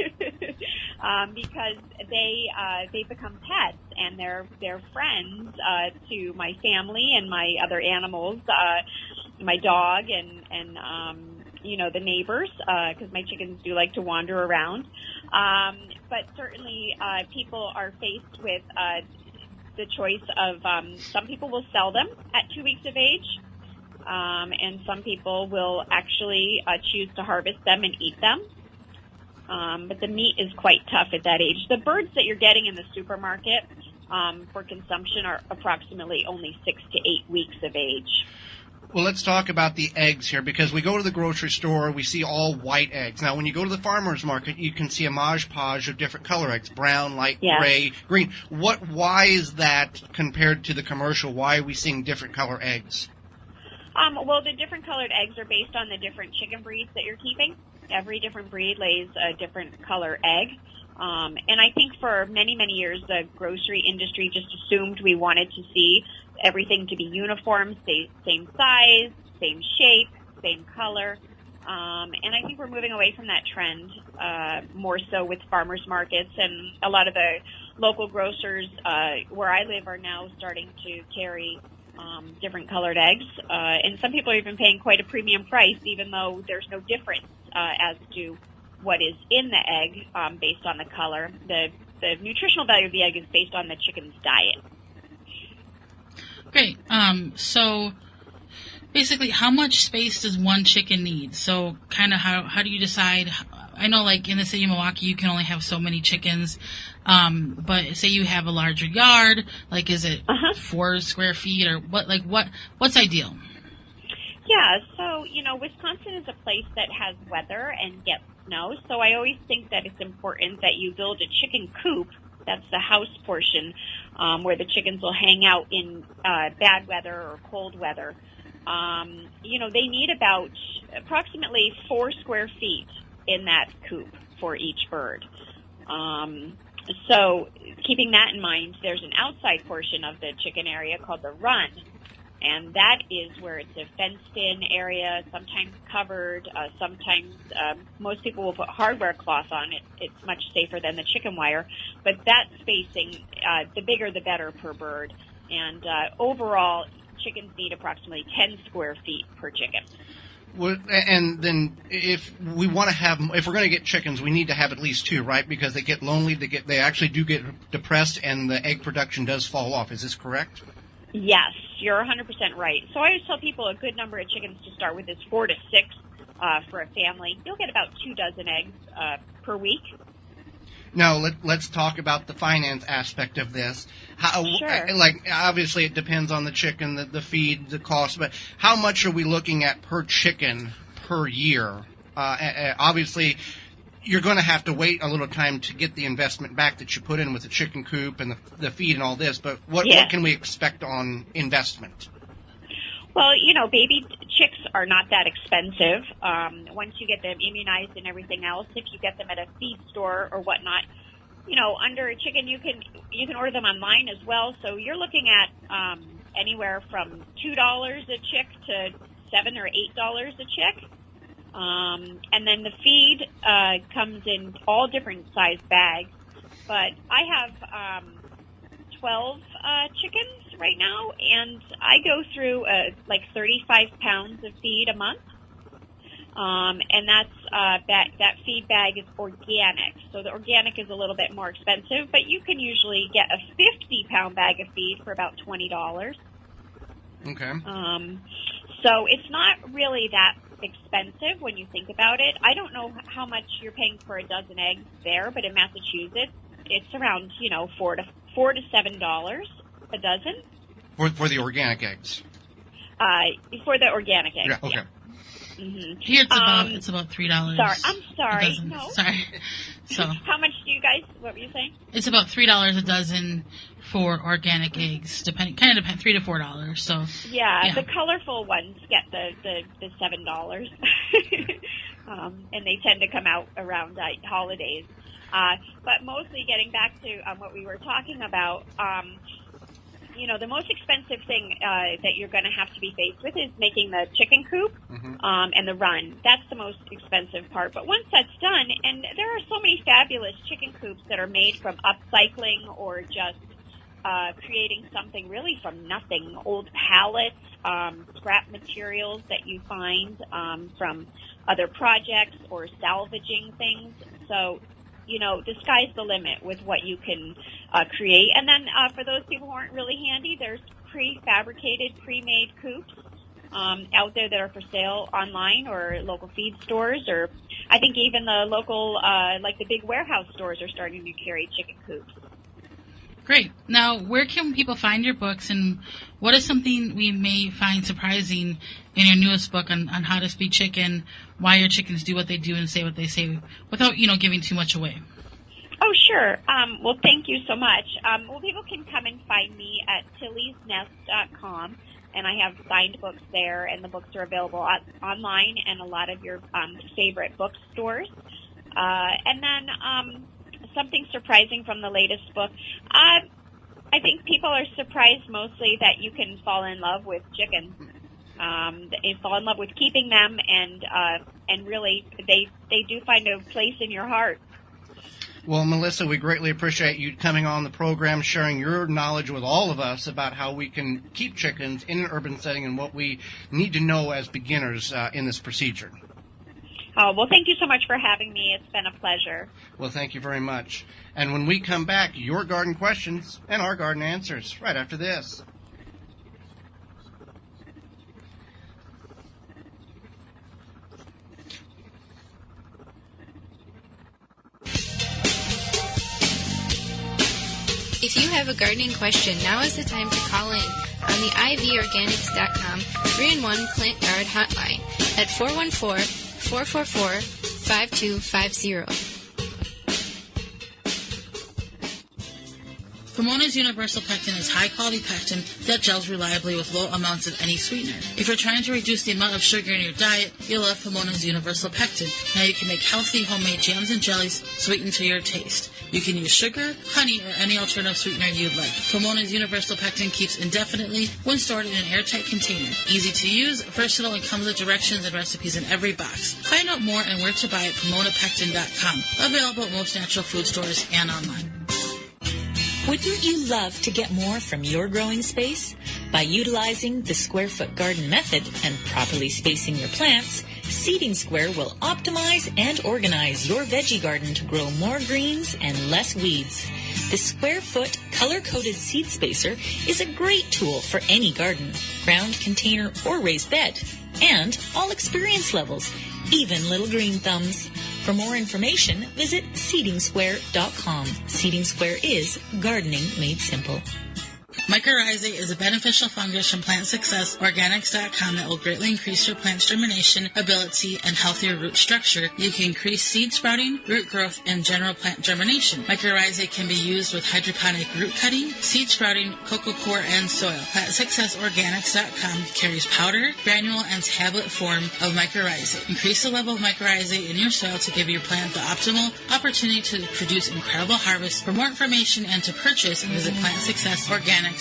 Because they become pets, and they're friends to my family and my other animals, my dog and the neighbors, because my chickens do like to wander around. But certainly, people are faced with the choice of some people will sell them at 2 weeks of age. And some people will actually choose to harvest them and eat them. But the meat is quite tough at that age. The birds that you're getting in the supermarket for consumption are approximately only 6 to 8 weeks of age. Well, let's talk about the eggs here, because we go to the grocery store, we see all white eggs. Now, when you go to the farmer's market, you can see a modge-podge of different color eggs: brown, light, gray, green. Why is that compared to the commercial? Why are we seeing different color eggs? Well, the different colored eggs are based on the different chicken breeds that you're keeping. Every different breed lays a different color egg. And I think for many, many years, the grocery industry just assumed we wanted to see everything to be uniform, same size, same shape, same color. And I think we're moving away from that trend more so with farmers markets. And a lot of the local grocers where I live are now starting to carry different colored eggs. And some people are even paying quite a premium price, even though there's no difference as to what is in the egg based on the color. The nutritional value of the egg is based on the chicken's diet. Great. So basically, how much space does one chicken need? So kind of how do you decide I know, like, in the city of Milwaukee, you can only have so many chickens. But say you have a larger yard, like, is it 4 square feet or what's ideal? Yeah, so, Wisconsin is a place that has weather and gets snow, so I always think that it's important that you build a chicken coop. That's the house portion where the chickens will hang out in bad weather or cold weather. They need about approximately 4 square feet in that coop for each bird. So keeping that in mind, there's an outside portion of the chicken area called the run, and that is where it's a fenced-in area, sometimes covered, sometimes most people will put hardware cloth on it. It's much safer than the chicken wire, but that spacing, the bigger the better per bird, and overall, chickens need approximately 10 square feet per chicken. Well, and then if we're going to get chickens, we need to have at least 2, right? Because they get lonely, they actually do get depressed, and the egg production does fall off. Is this correct? Yes, you're 100% right. So I always tell people a good number of chickens to start with is 4 to 6 for a family. You'll get about 2 dozen eggs per week. Now, let's talk about the finance aspect of this. Sure. Obviously, it depends on the chicken, the feed, the cost, but how much are we looking at per chicken per year? Obviously, you're going to have to wait a little time to get the investment back that you put in with the chicken coop and the feed and all this, but what can we expect on investment? Well, baby chicks are not that expensive. Once you get them immunized and everything else, if you get them at a feed store or whatnot, under a chicken, you can order them online as well. So you're looking at anywhere from $2 a chick to $7 or $8 a chick. And then the feed comes in all different size bags. But I have 12 chickens right now, and I go through 35 pounds of feed a month. And that's that feed bag is organic. So the organic is a little bit more expensive, but you can usually get a 50-pound bag of feed for about $20. Okay. So it's not really that expensive when you think about it. I don't know how much you're paying for a dozen eggs there, but in Massachusetts, it's around $4 to $7 a dozen. For the organic eggs. For the organic eggs. Yeah. Okay. Yeah. Mm-hmm. Here it's about $3. Sorry, I'm sorry. A dozen. No. Sorry. So how much do you guys? What were you saying? It's about $3 a dozen for organic eggs, depending $3 to $4. So yeah, the colorful ones get the $7, and they tend to come out around holidays. But mostly getting back to what we were talking about. The most expensive thing that you're going to have to be faced with is making the chicken coop and the run. That's the most expensive part. But once that's done, and there are so many fabulous chicken coops that are made from upcycling or just creating something really from nothing, old pallets, scrap materials that you find from other projects or salvaging things. So the sky's the limit with what you can create. And then for those people who aren't really handy, there's prefabricated, pre-made coops out there that are for sale online or local feed stores, or I think even the local, the big warehouse stores are starting to carry chicken coops. Great. Now, where can people find your books, and what is something we may find surprising in your newest book on how to speak chicken, why your chickens do what they do and say what they say, without, giving too much away? Oh, sure. Well, thank you so much. People can come and find me at tillysnest.com, and I have signed books there, and the books are available online and a lot of your favorite bookstores. And then something surprising from the latest book. I think people are surprised mostly that you can fall in love with chickens, and fall in love with keeping them, and really they do find a place in your heart. Well, Melissa, we greatly appreciate you coming on the program, sharing your knowledge with all of us about how we can keep chickens in an urban setting and what we need to know as beginners in this procedure. Well, thank you so much for having me. It's been a pleasure. Well, thank you very much. And when we come back, your garden questions and our garden answers right after this. If you have a gardening question, now is the time to call in on the ivorganics.com 3-in-1 Plant Guard hotline at 414-444-5250. Pomona's Universal Pectin is high-quality pectin that gels reliably with low amounts of any sweetener. If you're trying to reduce the amount of sugar in your diet, you'll love Pomona's Universal Pectin. Now you can make healthy homemade jams and jellies sweetened to your taste. You can use sugar, honey, or any alternative sweetener you'd like. Pomona's Universal Pectin keeps indefinitely when stored in an airtight container. Easy to use, versatile, and comes with directions and recipes in every box. Find out more and where to buy at PomonaPectin.com. Available at most natural food stores and online. Wouldn't you love to get more from your growing space? By utilizing the square foot garden method and properly spacing your plants, Seeding Square will optimize and organize your veggie garden to grow more greens and less weeds. The square foot color-coded seed spacer is a great tool for any garden, ground container, or raised bed, and all experience levels, even little green thumbs. For more information, visit seedingsquare.com. Seeding Square is gardening made simple. Mycorrhizae is a beneficial fungus from Plant Success Organics.com that will greatly increase your plant's germination ability and healthier root structure. You can increase seed sprouting, root growth, and general plant germination. Mycorrhizae can be used with hydroponic root cutting, seed sprouting, cocoa coir, and soil. Plant Success Organics.com carries powder, granule, and tablet form of mycorrhizae. Increase the level of mycorrhizae in your soil to give your plant the optimal opportunity to produce incredible harvests. For more information and to purchase, visit PlantSuccessOrganics.com.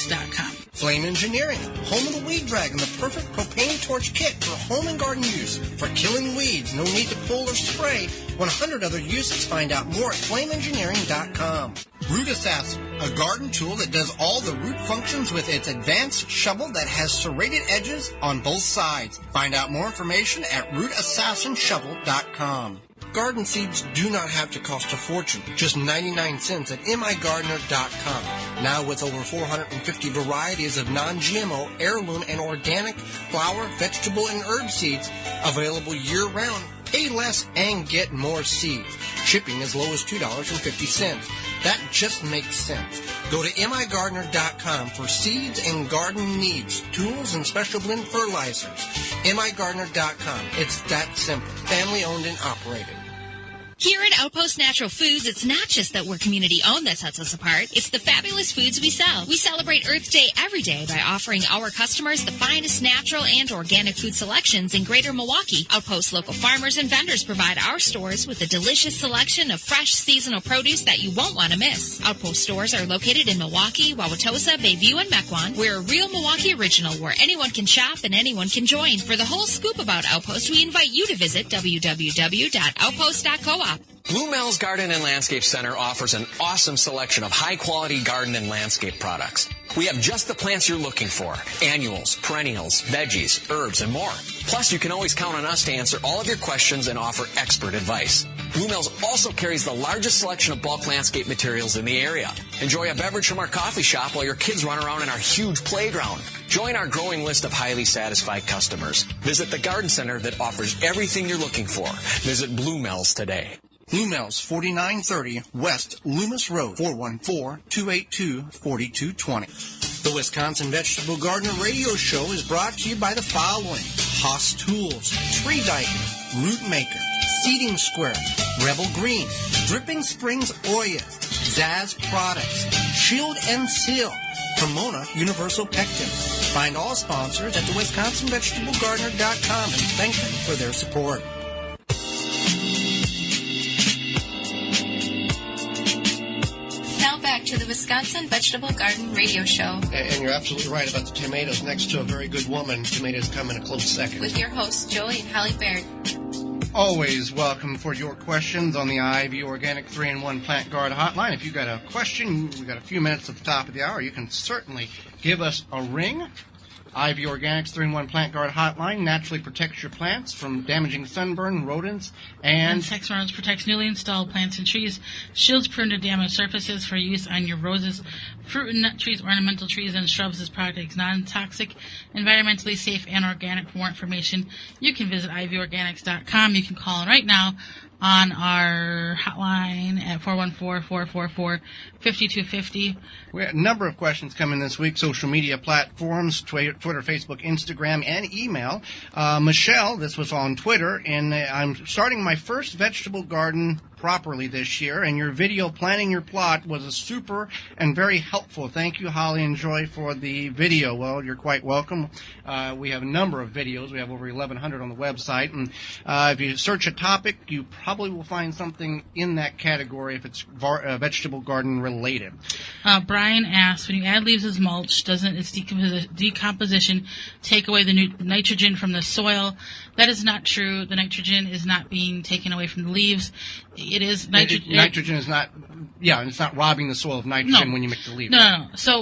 Flame Engineering, home of the Weed Dragon, the perfect propane torch kit for home and garden use. For killing weeds, no need to pull or spray. 100 other uses. Find out more at flameengineering.com. Root Assassin, a garden tool that does all the root functions with its advanced shovel that has serrated edges on both sides. Find out more information at rootassassinshovel.com. Garden seeds do not have to cost a fortune, just 99 cents at migardener.com. Now with over 450 varieties of non-GMO, heirloom, and organic flower, vegetable, and herb seeds available year-round, pay less and get more seeds. Shipping as low as $2.50. That just makes sense. Go to migardener.com for seeds and garden needs, tools, and special blend fertilizers. migardener.com. It's that simple. Family owned and operated. Here at Outpost Natural Foods, it's not just that we're community-owned that sets us apart. It's the fabulous foods we sell. We celebrate Earth Day every day by offering our customers the finest natural and organic food selections in Greater Milwaukee. Outpost local farmers and vendors provide our stores with a delicious selection of fresh seasonal produce that you won't want to miss. Outpost stores are located in Milwaukee, Wauwatosa, Bayview, and Mequon. We're a real Milwaukee original where anyone can shop and anyone can join. For the whole scoop about Outpost, we invite you to visit www.outpost.coop. Blue Mel's Garden and Landscape Center offers an awesome selection of high-quality garden and landscape products. We have just the plants you're looking for: annuals, perennials, veggies, herbs, and more. Plus, you can always count on us to answer all of your questions and offer expert advice. Blue Mel's also carries the largest selection of bulk landscape materials in the area. Enjoy a beverage from our coffee shop while your kids run around in our huge playground. Join our growing list of highly satisfied customers. Visit the garden center that offers everything you're looking for. Visit Blue Mel's today. Blue Mel's, 4930 West Loomis Road, 414-282-4220. The Wisconsin Vegetable Gardener Radio Show is brought to you by the following: Haas Tools, Tree Dyker, Root Maker, Seeding Square, Rebel Green, Dripping Springs Oil, Zaz Products, Shield and Seal, Pomona Universal Pectin. Find all sponsors at the WisconsinVegetableGardener.com and thank them for their support. To the Wisconsin Vegetable Garden Radio Show. And you're absolutely right about the tomatoes. Next to a very good woman, tomatoes come in a close second. With your hosts, Joey and Holly Baird. Always welcome for your questions on the IV Organic 3-in-1 Plant Guard Hotline. If you've got a question, we've got a few minutes at the top of the hour, you can certainly give us a ring. IV Organics 3-in-1 Plant Guard Hotline naturally protects your plants from damaging sunburn, rodents, and insects. Rodents protects newly installed plants and trees, shields prune to damaged surfaces for use on your roses, fruit and nut trees, ornamental trees, and shrubs. This product is non-toxic, environmentally safe, and organic. For more information, you can visit ivorganics.com. You can call right now on our hotline at 414-444-5250. We had a number of questions coming this week, social media platforms, Twitter, Facebook, Instagram, and email. Michelle, this was on Twitter, and I'm starting my first vegetable garden properly this year, and your video planning your plot was a super and very helpful. Thank you, Holly and Joy, for the video. Well, you're quite welcome. We have a number of videos. We have over 1,100 on the website, and if you search a topic, you probably will find something in that category if it's vegetable garden related. Brian asks, when you add leaves as mulch, doesn't its decomposition take away the nitrogen from the soil? That is not true. The nitrogen is not being taken away from the leaves. It is nitrogen. Nitrogen is not, it's not robbing the soil of nitrogen when you mix the leaves. No. So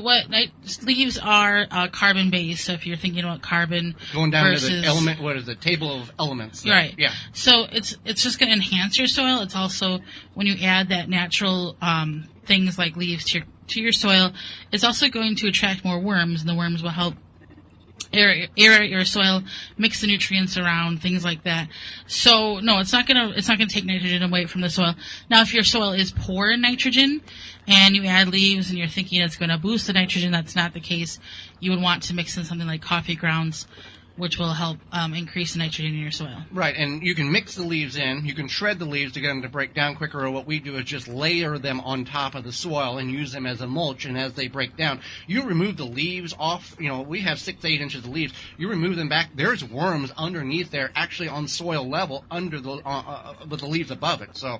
leaves are carbon-based. So if you're thinking about carbon going down versus, to the element, what is the table of elements? Right. Yeah. So it's just going to enhance your soil. It's also, when you add that natural things like leaves to your soil, it's also going to attract more worms, and the worms will help aerate your soil, mix the nutrients around, things like that. So no, it's not gonna take nitrogen away from the soil. Now, if your soil is poor in nitrogen and you add leaves and you're thinking it's going to boost the nitrogen, that's not the case. You would want to mix in something like coffee grounds, which will help increase the nitrogen in your soil. Right, and you can mix the leaves in. You can shred the leaves to get them to break down quicker, or what we do is just layer them on top of the soil and use them as a mulch, and as they break down, you remove the leaves off. We have 6-8 inches of leaves. You remove them back. There's worms underneath there, actually on soil level, under the with the leaves above it. So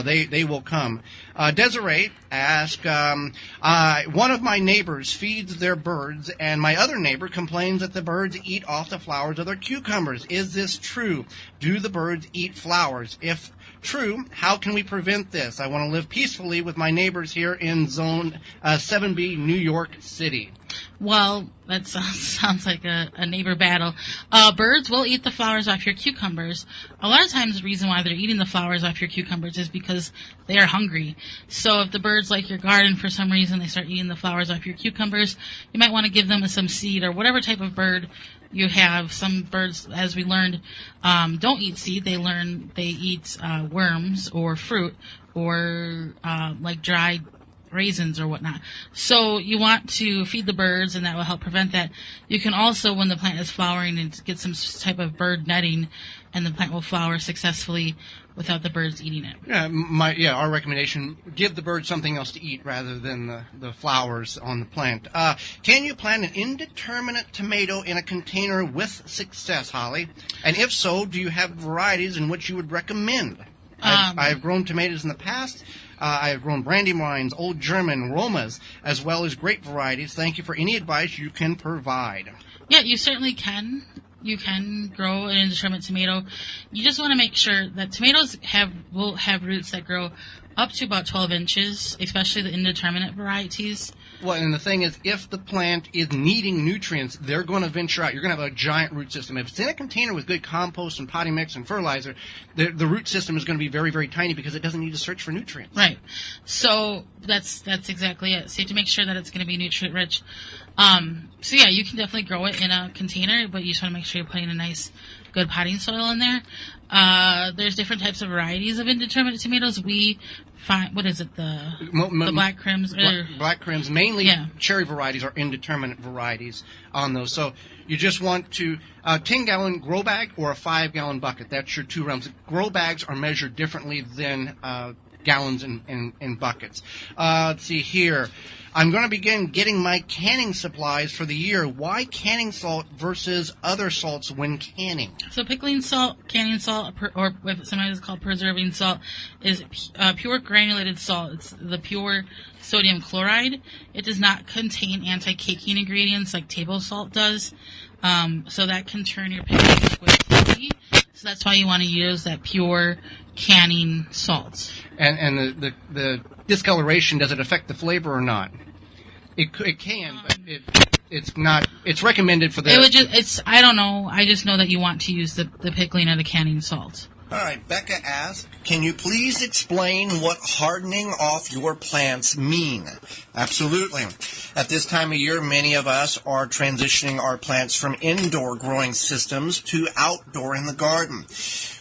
they will come. Desiree asked, one of my neighbors feeds their birds, and my other neighbor complains that the birds eat off the flowers of their cucumbers. Is this true? Do the birds eat flowers? If true, how can we prevent this? I want to live peacefully with my neighbors here in Zone 7B, New York City. Well, that sounds like a neighbor battle. Birds will eat the flowers off your cucumbers. A lot of times the reason why they're eating the flowers off your cucumbers is because they are hungry. So if the birds like your garden for some reason, they start eating the flowers off your cucumbers, you might want to give them some seed or whatever type of bird you have. Some birds, as we learned, don't eat seed. They eat worms or fruit or like dried raisins or whatnot. So you want to feed the birds, and that will help prevent that. You can also, when the plant is flowering, and get some type of bird netting, and the plant will flower successfully without the birds eating it. Our recommendation, give the birds something else to eat rather than the flowers on the plant. Can you plant an indeterminate tomato in a container with success, Holly? And if so, do you have varieties in which you would recommend? I've grown tomatoes in the past. I have grown brandywines, Old German, Romas, as well as grape varieties. Thank you for any advice you can provide. Yeah, you certainly can. You can grow an indeterminate tomato. You just want to make sure that tomatoes will have roots that grow up to about 12 inches, especially the indeterminate varieties. Well, and the thing is, if the plant is needing nutrients, they're going to venture out. You're going to have a giant root system. If it's in a container with good compost and potting mix and fertilizer, the root system is going to be very, very tiny because it doesn't need to search for nutrients. Right. So that's exactly it. So you have to make sure that it's going to be nutrient rich. So yeah, you can definitely grow it in a container, but you just want to make sure you're putting a nice, good potting soil in there. There's different types of varieties of indeterminate tomatoes. We find, what is it, the black crims? Black crims, mainly cherry varieties are indeterminate varieties on those. So you just want to, 10-gallon grow bag or a 5-gallon bucket. That's your two realms. Grow bags are measured differently than gallons and buckets. Let's see here. I'm going to begin getting my canning supplies for the year. Why canning salt versus other salts when canning? So pickling salt, canning salt, or sometimes it's called preserving salt, is pure granulated salt. It's the pure sodium chloride. It does not contain anti-caking ingredients like table salt does. So that can turn your pickling liquid flaky. So that's why you want to use that pure canning salt. And the discoloration, does it affect the flavor or not? It can, but it's not. It's recommended for the. I don't know. I just know that you want to use the pickling or the canning salt. All right, Becca asks, can you please explain what hardening off your plants mean? Absolutely. At this time of year, many of us are transitioning our plants from indoor growing systems to outdoor in the garden.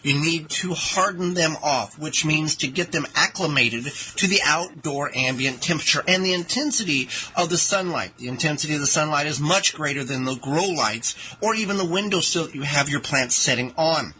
You need to harden them off, which means to get them acclimated to the outdoor ambient temperature and the intensity of the sunlight. The intensity of the sunlight is much greater than the grow lights or even the windowsill that you have your plants setting on.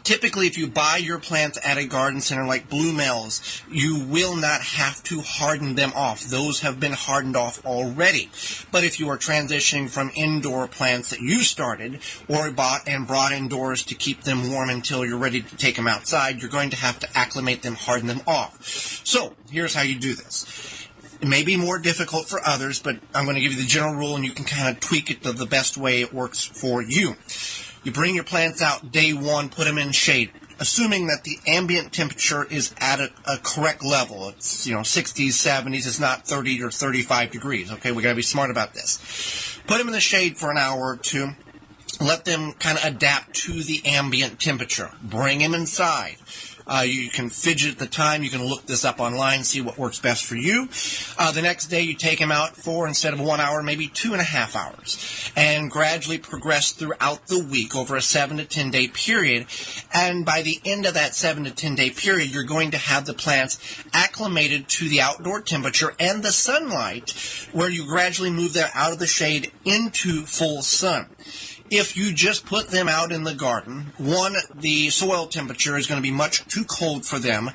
Typically, if you buy your plants at a garden center like Blue Mel's, you will not have to harden them off. Those have been hardened off already. But if you are transitioning from indoor plants that you started or bought and brought indoors to keep them warm until you're ready to take them outside, you're going to have to acclimate them, harden them off. So, here's how you do this. It may be more difficult for others, but I'm going to give you the general rule, and you can kind of tweak it to the best way it works for you. You bring your plants out day one, put them in shade, assuming that the ambient temperature is at a correct level. It's, 60s, 70s. It's not 30 or 35 degrees. Okay, we got to be smart about this. Put them in the shade for an hour or two. Let them kind of adapt to the ambient temperature. Bring them inside. You can fidget at the time. You can look this up online, see what works best for you. The next day, you take them out for, instead of 1 hour, maybe 2.5 hours, and gradually progress throughout the week over a 7 to 10 day period. And by the end of that 7 to 10 day period, you're going to have the plants acclimated to the outdoor temperature and the sunlight, where you gradually move them out of the shade into full sun. If you just put them out in the garden, one, the soil temperature is going to be much too cold for them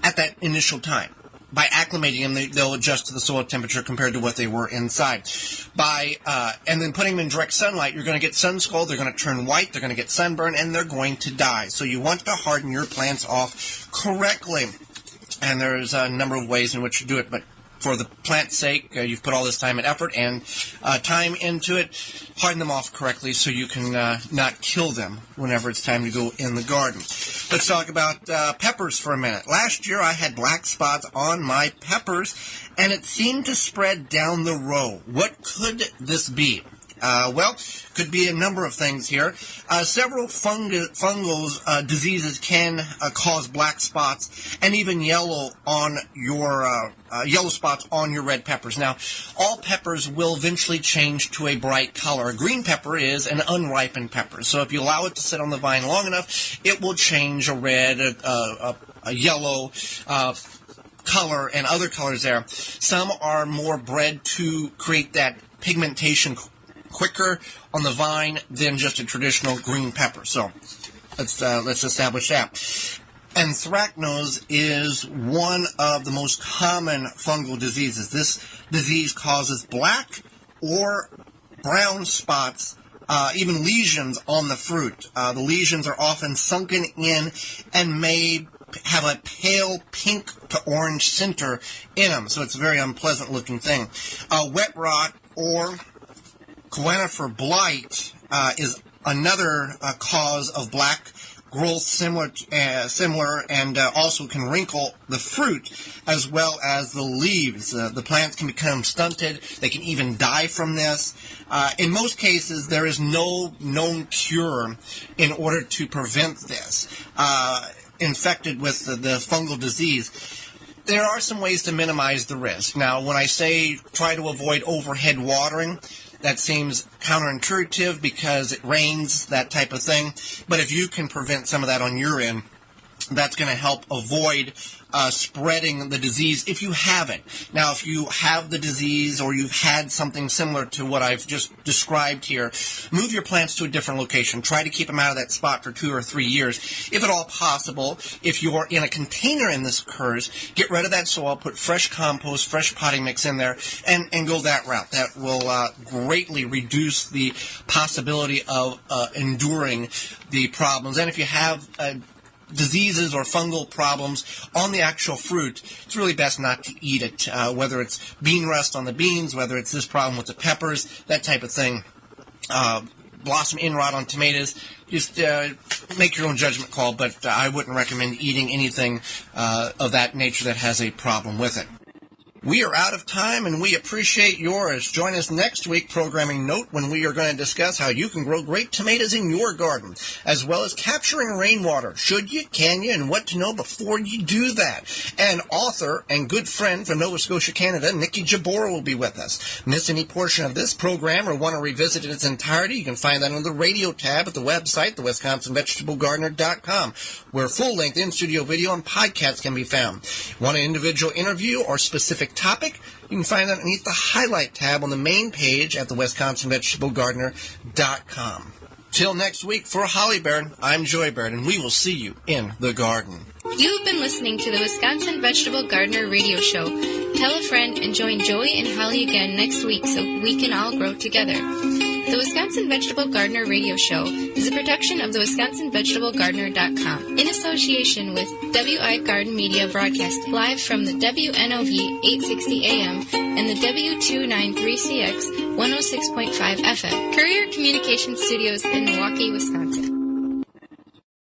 at that initial time. By acclimating them, they'll adjust to the soil temperature compared to what they were inside. And then putting them in direct sunlight, you're going to get sun scald, they're going to turn white, they're going to get sunburn, and they're going to die. So you want to harden your plants off correctly. And there's a number of ways in which you do it, but for the plant's sake, you've put all this time and effort and time into it. Harden them off correctly so you can not kill them whenever it's time to go in the garden. Let's talk about peppers for a minute. Last year, I had black spots on my peppers, and it seemed to spread down the row. What could this be? Could be a number of things here. Several fungal diseases can cause black spots and even yellow on your yellow spots on your red peppers. Now, all peppers will eventually change to a bright color. A green pepper is an unripened pepper, so if you allow it to sit on the vine long enough, it will change a red, a yellow color, and other colors there. Some are more bred to create that pigmentation quicker on the vine than just a traditional green pepper. So let's establish that. Anthracnose is one of the most common fungal diseases. This disease causes black or brown spots, even lesions on the fruit. The lesions are often sunken in and may have a pale pink to orange center in them, so it's a very unpleasant looking thing. Wet rot or conifer blight is another cause of black growth, similar and also can wrinkle the fruit as well as the leaves. The plants can become stunted. They can even die from this. In most cases, there is no known cure in order to prevent this. Infected with the fungal disease, there are some ways to minimize the risk. Now, when I say try to avoid overhead watering, that seems counterintuitive because it rains, that type of thing. But if you can prevent some of that on your end, that's going to help avoid spreading the disease if you have it. Now, if you have the disease or you've had something similar to what I've just described here, move your plants to a different location. Try to keep them out of that spot for 2 or 3 years. If at all possible, if you're in a container and this occurs, get rid of that soil, put fresh compost, fresh potting mix in there, and go that route. That will greatly reduce the possibility of enduring the problems. And if you have diseases or fungal problems on the actual fruit, it's really best not to eat it, whether it's bean rust on the beans, whether it's this problem with the peppers, that type of thing. Blossom end rot on tomatoes. Just make your own judgment call, but I wouldn't recommend eating anything of that nature that has a problem with it. We are out of time, and we appreciate yours. Join us next week, Programming Note, when we are going to discuss how you can grow great tomatoes in your garden, as well as capturing rainwater. Should you, can you, and what to know before you do that. And author and good friend from Nova Scotia, Canada, Nikki Jabor, will be with us. Miss any portion of this program or want to revisit it in its entirety, you can find that on the radio tab at the website, thewisconsinvegetablegardener.com, where full-length in-studio video and podcasts can be found. Want an individual interview or specific topic? You can find that underneath the highlight tab on the main page at the WisconsinVegetableGardener.com. Till next week, for Holly Baird, I'm Joy Baird, and we will see you in the garden. You've been listening to the Wisconsin Vegetable Gardener Radio Show. Tell a friend and join Joy and Holly again next week so we can all grow together. The Wisconsin Vegetable Gardener Radio Show is a production of the WisconsinVegetableGardener.com in association with WI Garden Media Broadcast live from the WNOV 860 AM and the W293CX 106.5 FM Courier Communication Studios in Milwaukee, Wisconsin.